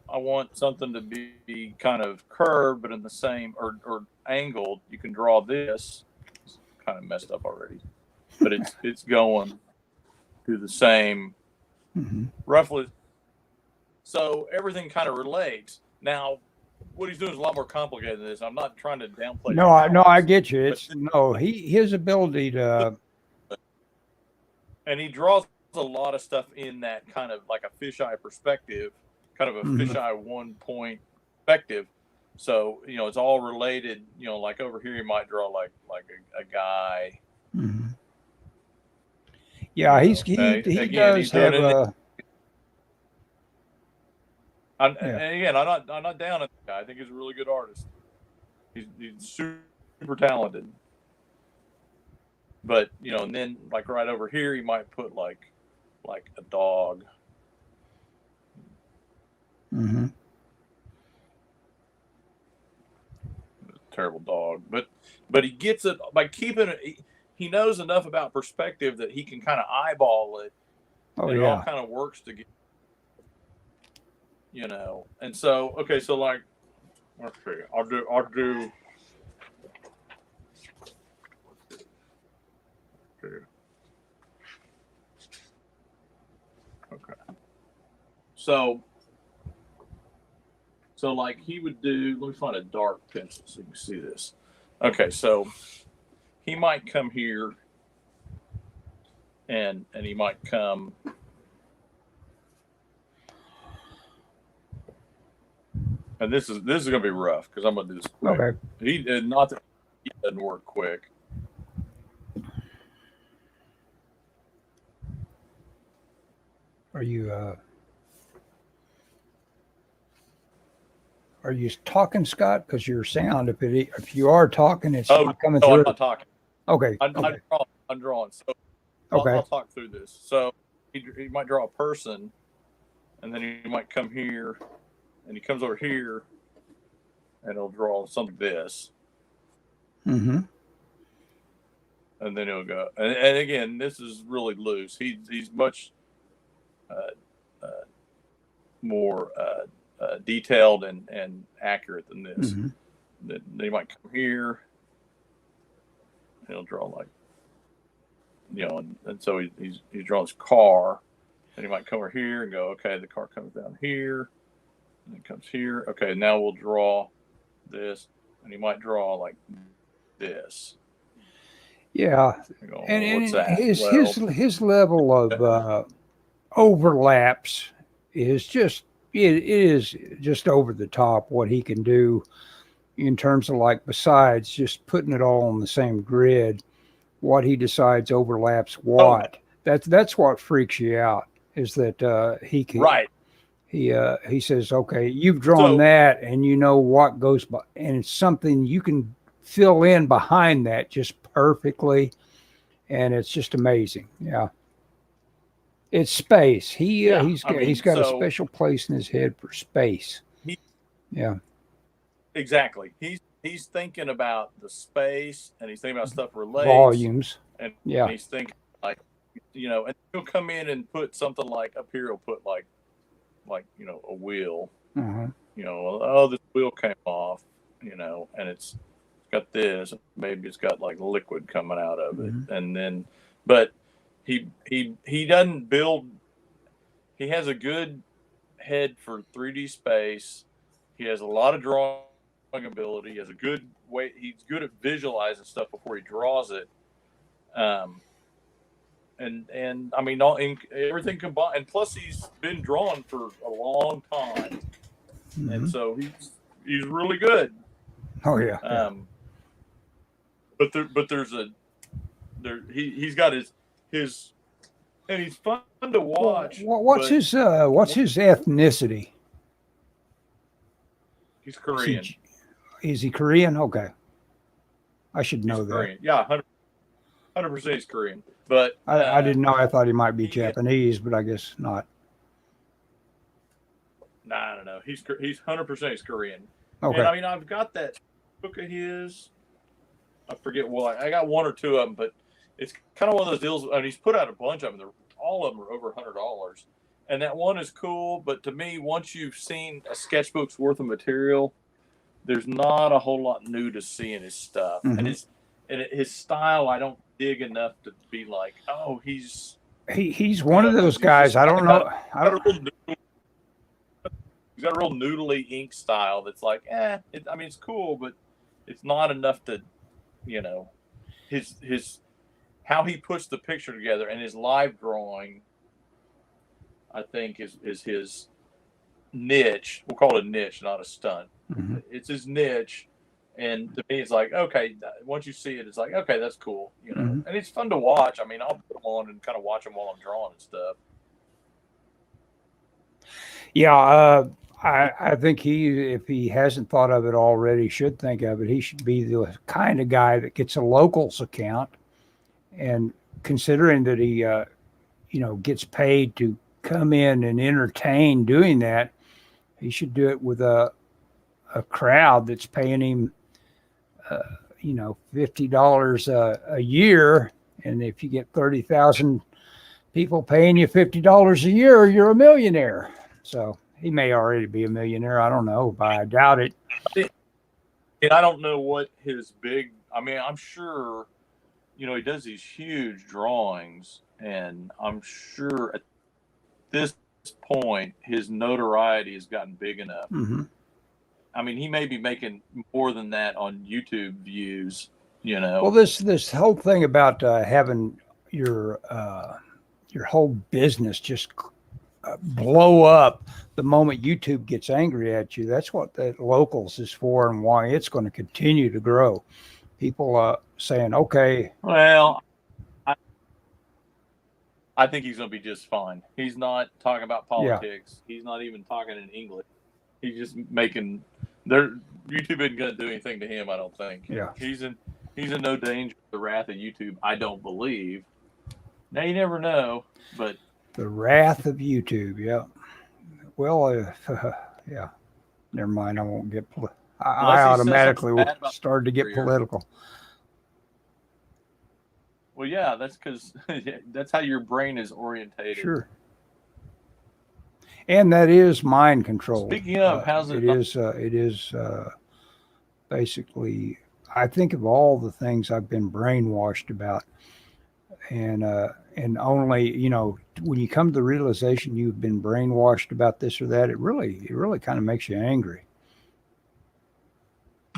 I want something to be kind of curved, but in the same or angled. You can draw this. It's kind of messed up already, but it's going to the same roughly. So everything kind of relates. Now, what he's doing is a lot more complicated than this. I'm not trying to downplay. No, I get you. It's his ability to, and he draws a lot of stuff in that kind of like a fisheye perspective, kind of a fisheye 1 point perspective. So it's all related. Like over here, you might draw like a guy. Yeah, he does have a. And again, I'm not down on the guy. I think he's a really good artist. He's super talented. But and then like right over here, he might put like a dog. Terrible dog, but he gets it by keeping it. He knows enough about perspective that he can kind of eyeball it. It all kind of works together. And so okay, so like, let's see, I'll do. Okay. So like he would do. Let me find a dark pencil so you can see this. Okay, so he might come here, and he might come. And this is going to be rough because I'm going to do this quick. Okay. He not that he doesn't work quick. Are you talking, Scott? Because your sound, if you are talking, it's not coming through. I'm not talking. Okay. I'm drawing. So I'll talk through this. So he might draw a person, and then he might come here. And he comes over here, and he'll draw something like this. And then he'll go. And again, this is really loose. He's much more detailed and accurate than this. Then he might come here, and he'll draw like, and so he's drawing his car, and he might come over here and go, okay, the car comes down here. And it comes here. Okay, now we'll draw this, and he might draw like this. Yeah, Go, and what's that? His level of overlaps is just it is just over the top what he can do in terms of like besides just putting it all on the same grid. What he decides overlaps what. That's what freaks you out is that he can He says, okay, you've drawn that and you know what goes by, and it's something you can fill in behind that just perfectly. And it's just amazing. Yeah. It's space. Yeah, He's got a special place in his head for space. He, Yeah. exactly. He's thinking about the space, and he's thinking about stuff relates, Volumes. and Yeah. he's thinking like, and he'll come in and put something like up here. He'll put like a wheel. Uh-huh. Oh, this wheel came off. And it's got this. Maybe it's got like liquid coming out of it, and then, but he doesn't build. He has a good head for 3D space. He has a lot of drawing ability. He has a good way. He's good at visualizing stuff before he draws it. And I mean, everything combined. And plus, he's been drawn for a long time, and so he's really good. Oh yeah. But he's got his and he's fun to watch. What's his ethnicity? He's Korean. Is he Korean? Okay. I should know that. Korean. Yeah, 100% he's Korean. But I didn't know. I thought he might be Japanese, but I guess not. No. He's 100% he's Korean. Okay. And I mean, I've got that book of his. I forget what I got one or two of them, but it's kind of one of those deals. And he's put out a bunch of them. All of them are over $100, and that one is cool. But to me, once you've seen a sketchbook's worth of material, there's not a whole lot new to see in his stuff. And his style, I don't dig enough to be like, oh, he's one of those guys. I don't know. He's got a real noodly ink style that's like, it's cool, but it's not enough to, his how he puts the picture together and his live drawing, I think is his niche. We'll call it a niche, not a stunt. It's his niche, and to me, it's like, okay, once you see it, it's like, okay, that's cool, and it's fun to watch. I mean, I'll put them on and kind of watch them while I'm drawing and stuff. Yeah, I think if he hasn't thought of it already, should think of it. He should be the kind of guy that gets a locals account, and considering that he, gets paid to come in and entertain doing that, he should do it with a crowd that's paying him, $50 a year. And if you get 30,000 people paying you $50 a year, you're a millionaire. So he may already be a millionaire. I don't know, but I doubt it. And I don't know what his I'm sure, he does these huge drawings, and I'm sure at this point his notoriety has gotten big enough. I mean, he may be making more than that on YouTube views, Well, this whole thing about having your whole business just blow up the moment YouTube gets angry at you. That's what the locals is for, and why it's going to continue to grow. People saying, okay. Well, I think he's going to be just fine. He's not talking about politics. Yeah. He's not even talking in English. He's just making YouTube isn't going to do anything to him, I don't think. Yeah. He's in no danger of the wrath of YouTube, I don't believe. Now, you never know, but the wrath of YouTube, yeah. Well, yeah. Never mind, I won't get I automatically started to get political. Well, yeah, that's because that's how your brain is orientated. Sure. And that is mind control. Speaking of, how's it? It is basically, I think of all the things I've been brainwashed about, and only, when you come to the realization you've been brainwashed about this or that, it really kind of makes you angry.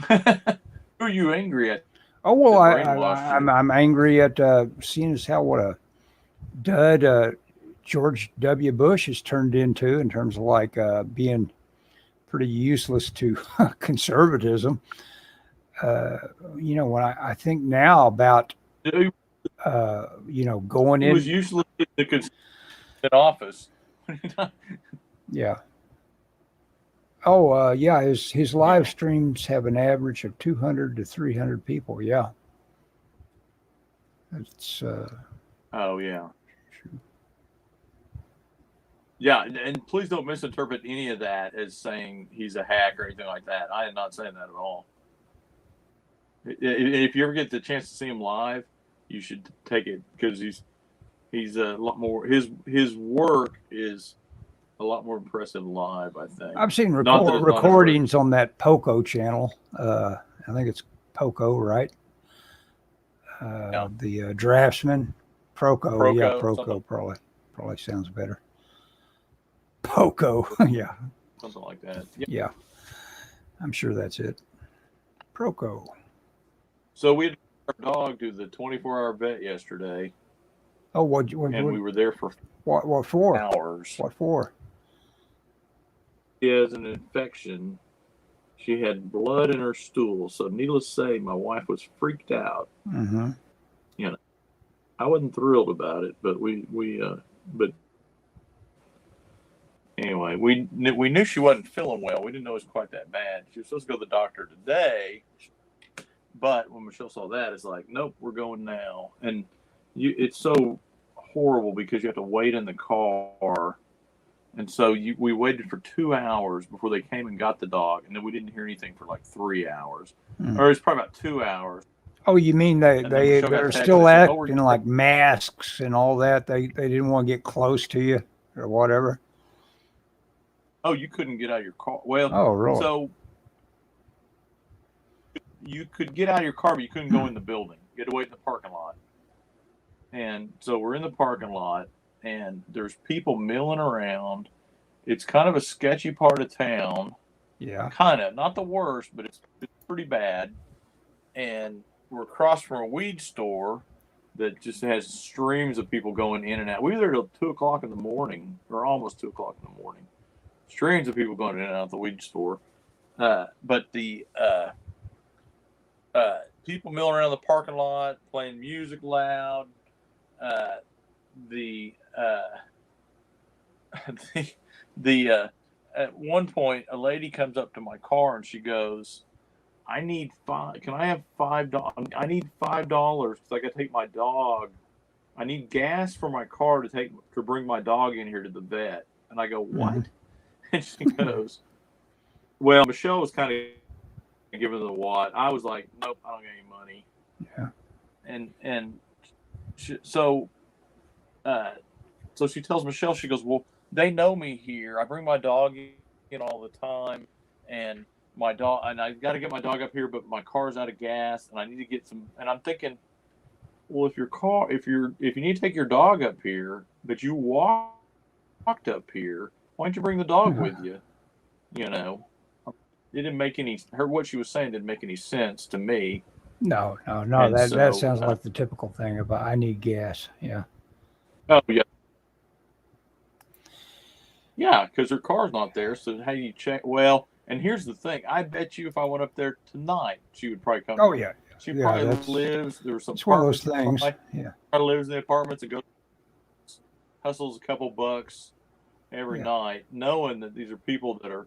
Who are you angry at? Oh, well, I'm angry at seeing as how what a dud George W. Bush has turned into in terms of like being pretty useless to conservatism. When I think now about, going in. He was useless in office. Yeah. Oh, yeah. His live streams have an average of 200 to 300 people. Yeah. It's. Oh yeah. Yeah, and please don't misinterpret any of that as saying he's a hack or anything like that. I am not saying that at all. If you ever get the chance to see him live, you should take it, because he's a lot more. His work is a lot more impressive live, I think. I've seen recordings on that Proco channel. I think it's Proco, right? Yeah. The Draftsman. Proco, yeah, Proco probably sounds better. Proco, yeah. Something like that. Yeah. I'm sure that's it. Proco. So we had our dog do the 24-hour vet yesterday. Oh, what we were there for what for? Hours. What for? She has an infection. She had blood in her stool. So needless to say, my wife was freaked out. Mm-hmm. You know, I wasn't thrilled about it, but but anyway, we knew she wasn't feeling well. We didn't know it was quite that bad. She was supposed to go to the doctor today, but when Michelle saw that, it's like, nope, we're going now. And it's so horrible because you have to wait in the car. And so we waited for 2 hours before they came and got the dog, and then we didn't hear anything for like 3 hours, or it's probably about 2 hours. Oh, you mean they're still acting like masks and all that? They didn't want to get close to you or whatever. Oh, you couldn't get out of your car. Well, oh, really? So you could get out of your car, but you couldn't go in the building. You had to wait in the parking lot. And so we're in the parking lot, and there's people milling around. It's kind of a sketchy part of town. Yeah. Kind of. Not the worst, but it's pretty bad. And we're across from a weed store that just has streams of people going in and out. We were there till 2 o'clock in the morning, or almost 2 o'clock in the morning. Streams of people going in and out of the weed store. But the people milling around the parking lot, playing music loud. At one point, a lady comes up to my car and she goes, "I need Can I have $5? I need $5 because I got to take my dog. I need gas for my car to bring my dog in here to the vet." And I go, "What?" Mm-hmm. And she goes, "Well, Michelle was kind of giving the what." I was like, "Nope, I don't get any money." Yeah. So she tells Michelle, she goes, "Well, they know me here. I bring my dog in all the time, and I got to get my dog up here, but my car's out of gas, and I need to get some." And I'm thinking, well, if you need to take your dog up here, but you walked up here, why don't you bring the dog with you? You know, it didn't make what she was saying didn't make any sense to me. No. That sounds like the typical thing about I need gas. Yeah. Oh yeah. Yeah, because her car's not there. So how do you check? Well, and here's the thing. I bet you if I went up there tonight, she would probably come. Oh yeah. She probably lives. There were some. It's one of those things. Yeah. Probably lives in the apartments and goes hustles a couple bucks every night, knowing that these are people that are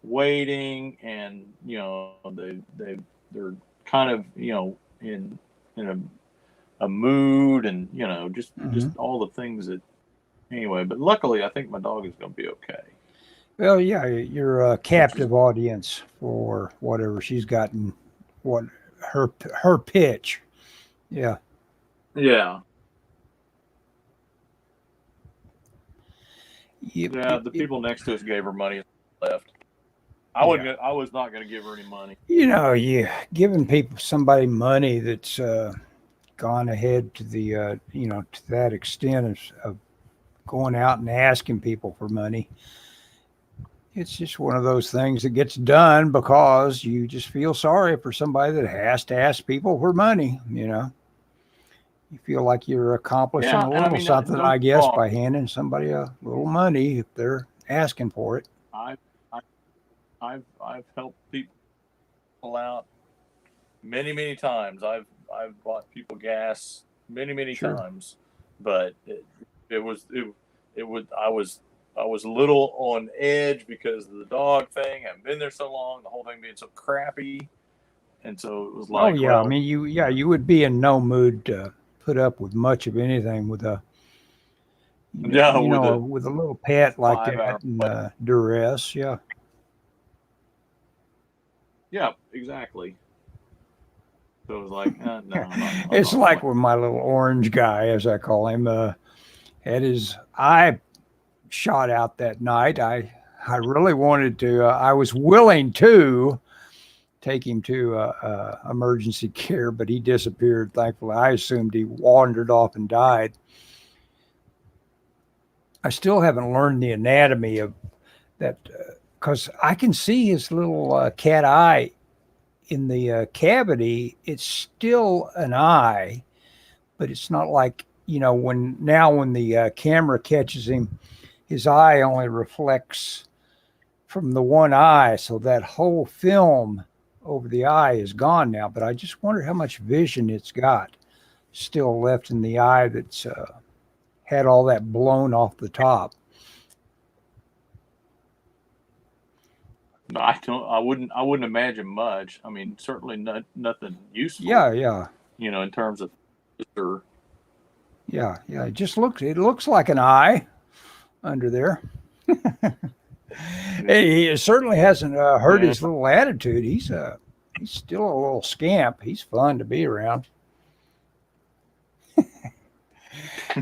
waiting, and they're kind of in a mood, and just all the things that. Anyway, but luckily, I think my dog is going to be okay. Well, yeah, you're a captive audience for whatever she's gotten. What her pitch? Yeah. Yeah. Yeah, the people next to us gave her money and left. I was not going to give her any money. Giving somebody money that's gone ahead to the to that extent of going out and asking people for money. It's just one of those things that gets done because you just feel sorry for somebody that has to ask people for money. You feel like you're accomplishing a little something, I guess, by handing somebody a little money if they're asking for it. I've helped people out many times. I've bought people gas many times, but I was a little on edge because of the dog thing. I haven't been there so long, the whole thing being so crappy, and so it was like, I mean, you would be in no mood to put up with much of anything with a Yeah, with a little pet like 5 hour that and duress. Yeah. Yeah, exactly. So it was like, no, It's like with my little orange guy, as I call him, had his eye shot out that night. I really wanted to. I was willing to take him to emergency care, but he disappeared. Thankfully, I assumed he wandered off and died. I still haven't learned the anatomy of that because I can see his little cat eye in the cavity. It's still an eye, but it's not like, when the camera catches him, his eye only reflects from the one eye. So that whole film over the eye is gone now. But I just wonder how much vision it's got still left in the eye that's had all that blown off the top. No, I don't. I wouldn't imagine much. I mean, certainly nothing useful. Yeah. In terms of. Yeah. It looks like an eye under there. He certainly hasn't hurt his little attitude. He's still a little scamp. He's fun to be around.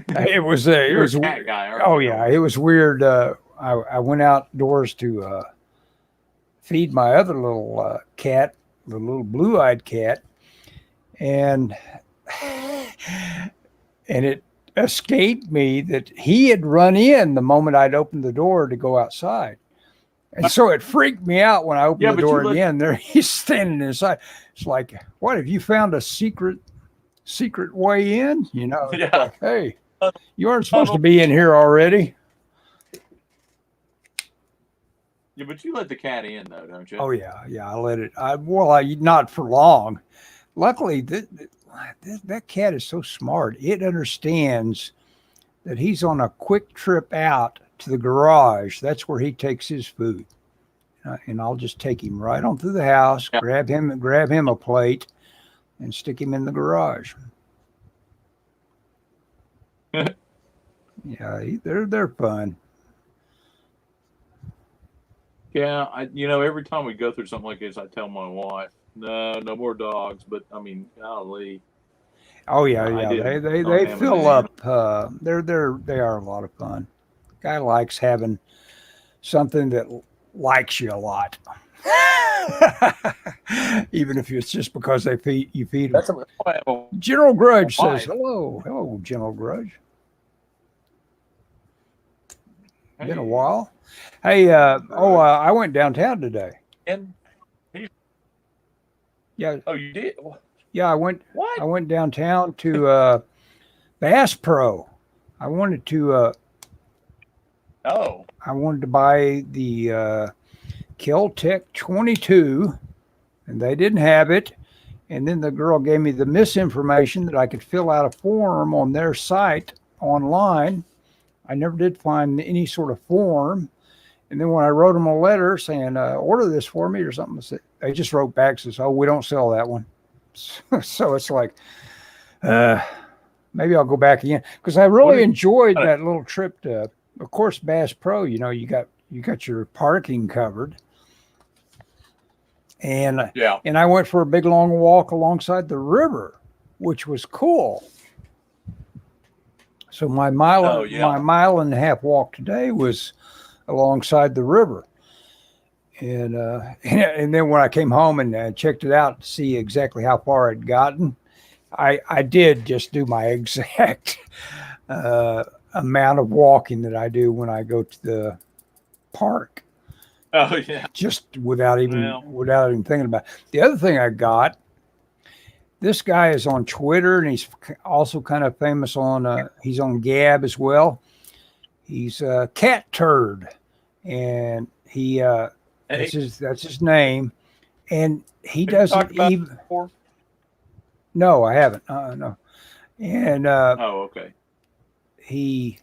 It was cat guy. Oh yeah, it was weird. I went outdoors to feed my other little cat, the little blue-eyed cat, and it escaped me that he had run in the moment I'd opened the door to go outside. And so it freaked me out when I opened the door again. There he's standing inside. It's like, what, have you found a secret way in? It's like, hey, you aren't supposed to be in here already. Yeah, but you let the cat in though, don't you? Oh yeah, I let it. Not for long. Luckily, that cat is so smart. It understands that he's on a quick trip out to the garage. That's where he takes his food, and I'll just take him right on through the house, grab him a plate, and stick him in the garage. Yeah, they're fun. Yeah, every time we go through something like this, I tell my wife, no more dogs. But I mean, golly. Oh yeah. They fill up. They are a lot of fun. Guy likes having something that likes you a lot, even if it's just because you feed them. General Grudge says hello, General Grudge. Hey. Been a while. Hey, I went downtown today. And yeah. Oh, you did? Yeah, I went. What? I went downtown to Bass Pro. I wanted to. I wanted to buy the Kel-Tec 22, and they didn't have it. And then the girl gave me the misinformation that I could fill out a form on their site online. I never did find any sort of form. And then when I wrote them a letter saying, order this for me or something, they just wrote back and says, oh, we don't sell that one. So it's like, maybe I'll go back again. Because I really enjoyed that little trip to, of course, Bass Pro. You got your parking covered. And I went for a big long walk alongside the river, which was cool. So my mile and a half walk today was alongside the river. And then when I came home and checked it out to see exactly how far I'd gotten, I did just do my exact amount of walking that I do when I go to the park. Oh yeah. Just without even thinking about it. The other thing I got, this guy is on Twitter and he's also kind of famous on he's on Gab as well. He's a Cat Turd, and he that's his name, and he doesn't even. No, I haven't. No, and okay. He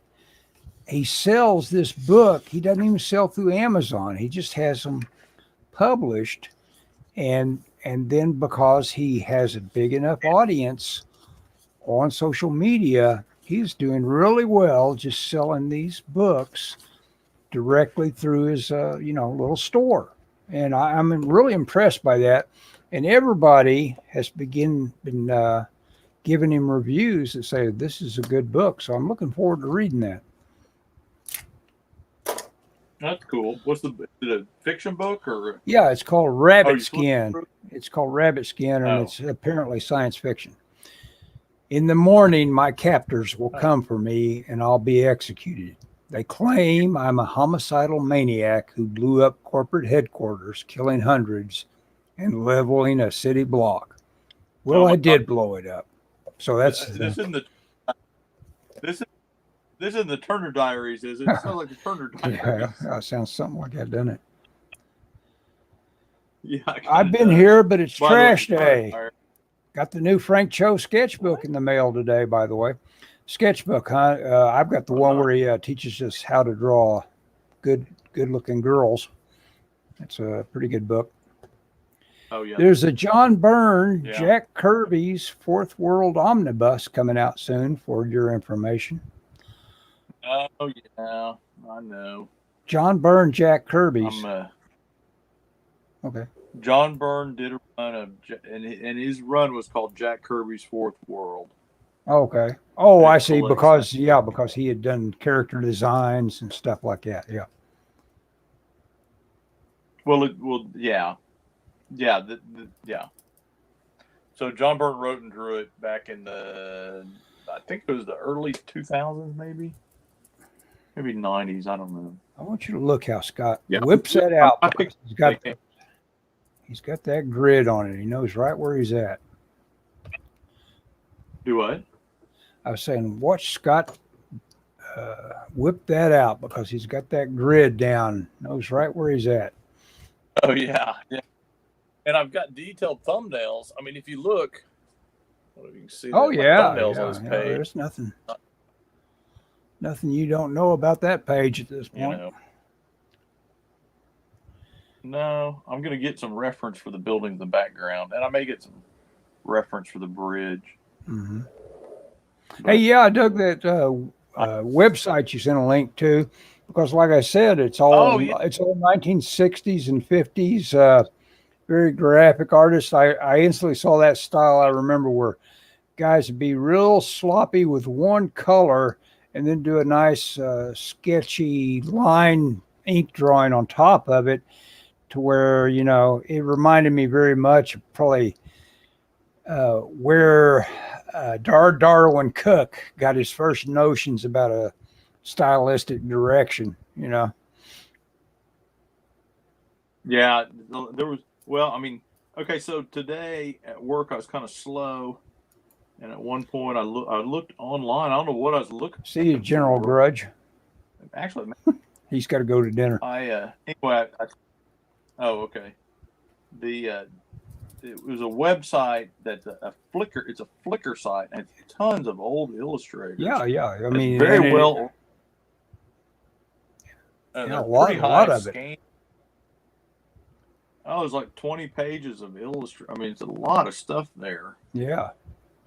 sells this book. He doesn't even sell through Amazon. He just has them published, and then because he has a big enough audience on social media, he's doing really well just selling these books directly through his little store, and I'm really impressed by that. And everybody has been giving him reviews that say this is a good book, so I'm looking forward to reading that. That's cool. Is it a fiction book or? Yeah, it's called Rabbit Skin. It's called Rabbit Skin, and it's apparently science fiction. In the morning, my captors will come for me, and I'll be executed. They claim I'm a homicidal maniac who blew up corporate headquarters, killing hundreds and leveling a city block. Well, I did blow it up. So that's this isn't the Turner Diaries, is it? It sounds like the Turner Diaries. Yeah, it sounds something like that, doesn't it? Yeah, I've been here, but it's trash day. Got the new Frank Cho sketchbook in the mail today, by the way. Sketchbook, huh? I've got the one where he teaches us how to draw good-looking girls. It's a pretty good book. Oh, yeah. There's a John Byrne, Jack Kirby's Fourth World Omnibus coming out soon, for your information. Oh, yeah. I know. John Byrne, Jack Kirby's. Okay. John Byrne did a run and his run was called Jack Kirby's Fourth World. Okay. Oh, I see. Because he had done character designs and stuff like that. Yeah. Yeah. So John Byrne wrote and drew it back in I think it was the early 2000s, maybe 90s. I don't know. I want you to look how Scott whips that out. He's got that grid on it. He knows right where he's at. Do what? I was saying, watch Scott whip that out because he's got that grid down. Knows right where he's at. Oh, yeah. And I've got detailed thumbnails. I mean, if you look, I don't know if you can see thumbnails on this page. There's nothing you don't know about that page at this point. No, I'm going to get some reference for the building in the background, and I may get some reference for the bridge. Mm-hmm. Hey, I dug that website you sent a link to, because, like I said, it's all 1960s and 50s. Very graphic artists. I instantly saw that style. I remember where guys would be real sloppy with one color and then do a nice sketchy line ink drawing on top of it, to where, it reminded me very much of probably where Darwin Cook got his first notions about a stylistic direction, Yeah, there was, okay, so today at work I was kind of slow, and at one point I looked online. I don't know what I was looking. See you, General Grudge. Actually, he's got to go to dinner. Oh, okay. It was a website that's a Flickr. It's a Flickr site, and it's tons of old illustrators. Yeah. I mean, it's very well. A lot of it. Oh, there's like 20 pages of illustration. I mean, it's a lot of stuff there. Yeah.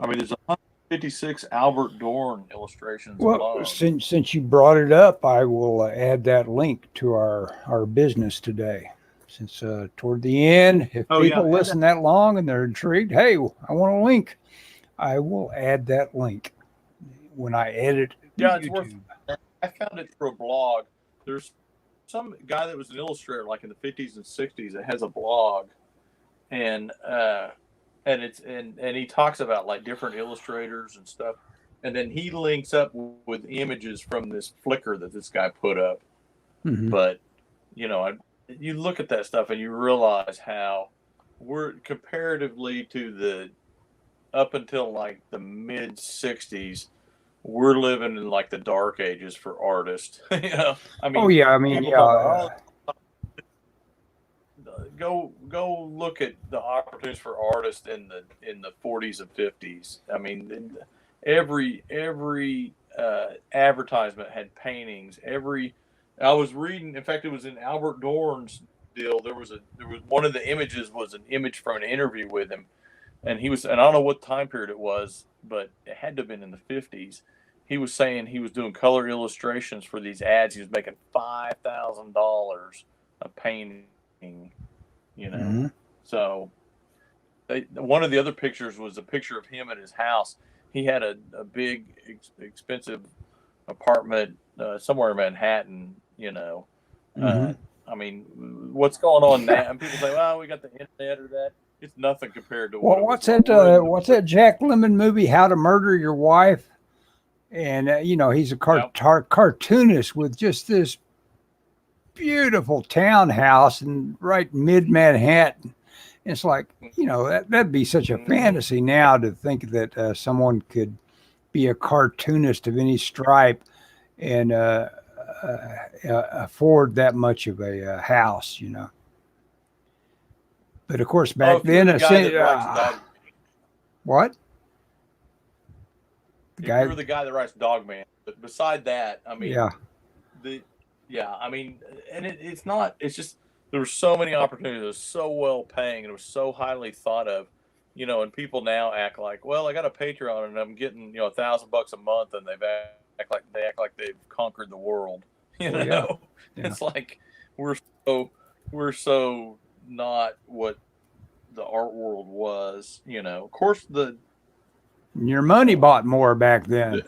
I mean, there's 156 Albert Dorn illustrations. Well, since you brought it up, I will add that link to our business today. Since toward the end, if people listen that long and they're intrigued, hey, I want a link, I will add that link when I edit YouTube. I found it through a blog. There's some guy that was an illustrator like in the 50s and 60s that has a blog, and he talks about like different illustrators and stuff, and then he links up with images from this Flickr that this guy put up. Mm-hmm. But you look at that stuff and you realize how we're comparatively to the up until like the mid 60s, we're living in like the dark ages for artists. I mean, go look at the opportunities for artists in the 40s and 50s. I mean, every advertisement had paintings. I was reading, in fact, it was in Albert Dorn's deal. There was one of the images was an image from an interview with him, and I don't know what time period it was, but it had to have been in the 50s. he was saying he was doing color illustrations for these ads. He was making $5,000 a painting, you know. Mm-hmm. So one of the other pictures was a picture of him at his house. He had a big, expensive apartment somewhere in Manhattan, you know. Mm-hmm. I mean, what's going on now? And people say, well, we got the internet or that. It's nothing compared to Well, what's that Jack Lemmon movie, How to Murder Your Wife? And, you know, he's a cartoonist with just this beautiful townhouse and right mid-Manhattan. It's like, you know, that'd be such a fantasy now to think that someone could be a cartoonist of any stripe and afford that much of a house, you know. But of course, back then, what? If you were the guy that writes Dogman, but beside that, I mean, I mean, and it's not. It's just there were so many opportunities. It was so well paying, and it was so highly thought of, you know. And people now act like, well, I got a Patreon, and I'm getting, you know, $1,000 a month, and they act like they've conquered the world. You know, it's like we're so not what the art world was. You know, of course your money bought more back then.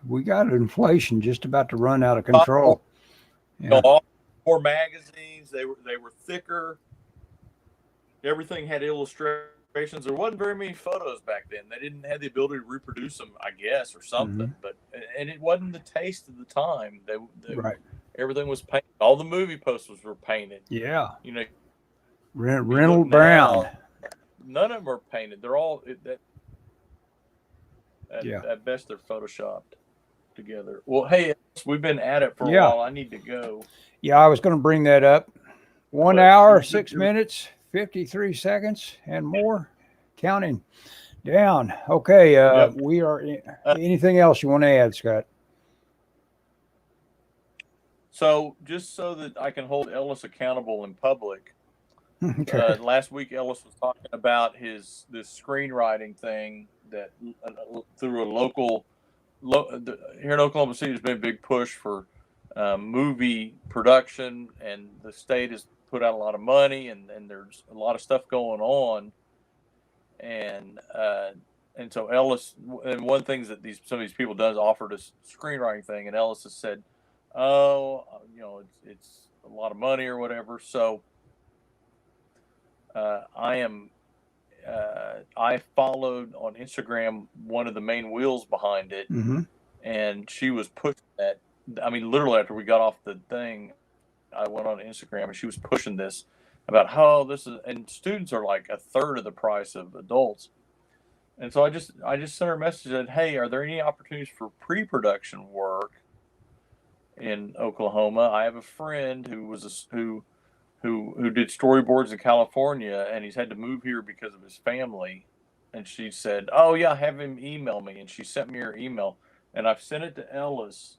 We got inflation just about to run out of control. More magazines. They were thicker. Everything had illustrations. There wasn't very many photos back then. They didn't have the ability to reproduce them, I guess, or something. But it wasn't the taste of the time. Everything was painted. All the movie posters were painted. Yeah. You know, Reynolds Brown. None of them are painted. They're all at best they're photoshopped together. Well, hey, we've been at it for a while. I need to go. Yeah, I was going to bring that up. 1 hour, 6 minutes, 53 seconds, and more, counting down. Okay, we are. Anything else you want to add, Scott? So, just so that I can hold Ellis accountable in public, last week Ellis was talking about this screenwriting thing that through a local here in Oklahoma City, there's been a big push for movie production, and the state has put out a lot of money, and there's a lot of stuff going on, and so Ellis, and one thing that some of these people does offer this screenwriting thing, and Ellis has said, oh, you know, it's a lot of money or whatever. So I followed on Instagram one of the main wheels behind it, and she was pushing that. I mean, literally after we got off the thing, I went on Instagram and she was pushing this about how this is, and students are like a third of the price of adults. And so I just sent her a message that, hey, are there any opportunities for pre-production work in Oklahoma? I have a friend who did storyboards in California, and he's had to move here because of his family. And she said, oh yeah, have him email me. And she sent me her email, and I've sent it to Ellis,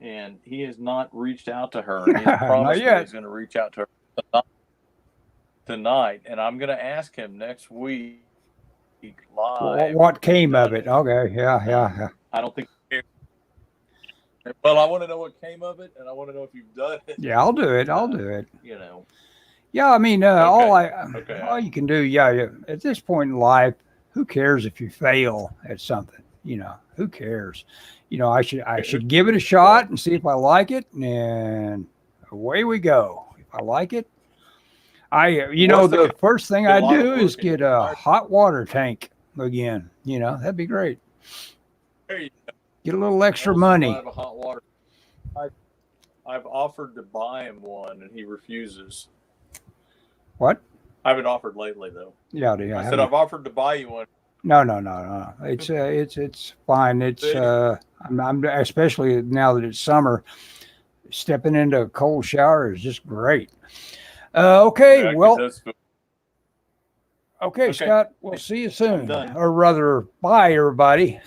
and he has not reached out to her. He has promised me he's going to reach out to her tonight, and I'm going to ask him next week live. What came of it? Okay, yeah. I don't think. Well, I want to know what came of it, and I want to know if you've done it. Yeah, I'll do it. You know. Yeah, I mean, all you can do, at this point in life, who cares if you fail at something? You know, who cares? You know, I should give it a shot and see if I like it, and away we go. If I like it, the first thing I do is get a hot water tank again. You know, that'd be great. There you go. Get a little extra money. Have a hot water. I've offered to buy him one, and he refuses. What? I haven't offered lately, though. Yeah. I said I've offered to buy you one. No. It's fine. I'm especially now that it's summer. Stepping into a cold shower is just great. Okay, okay, Scott. We'll see you soon. Or rather, bye, everybody.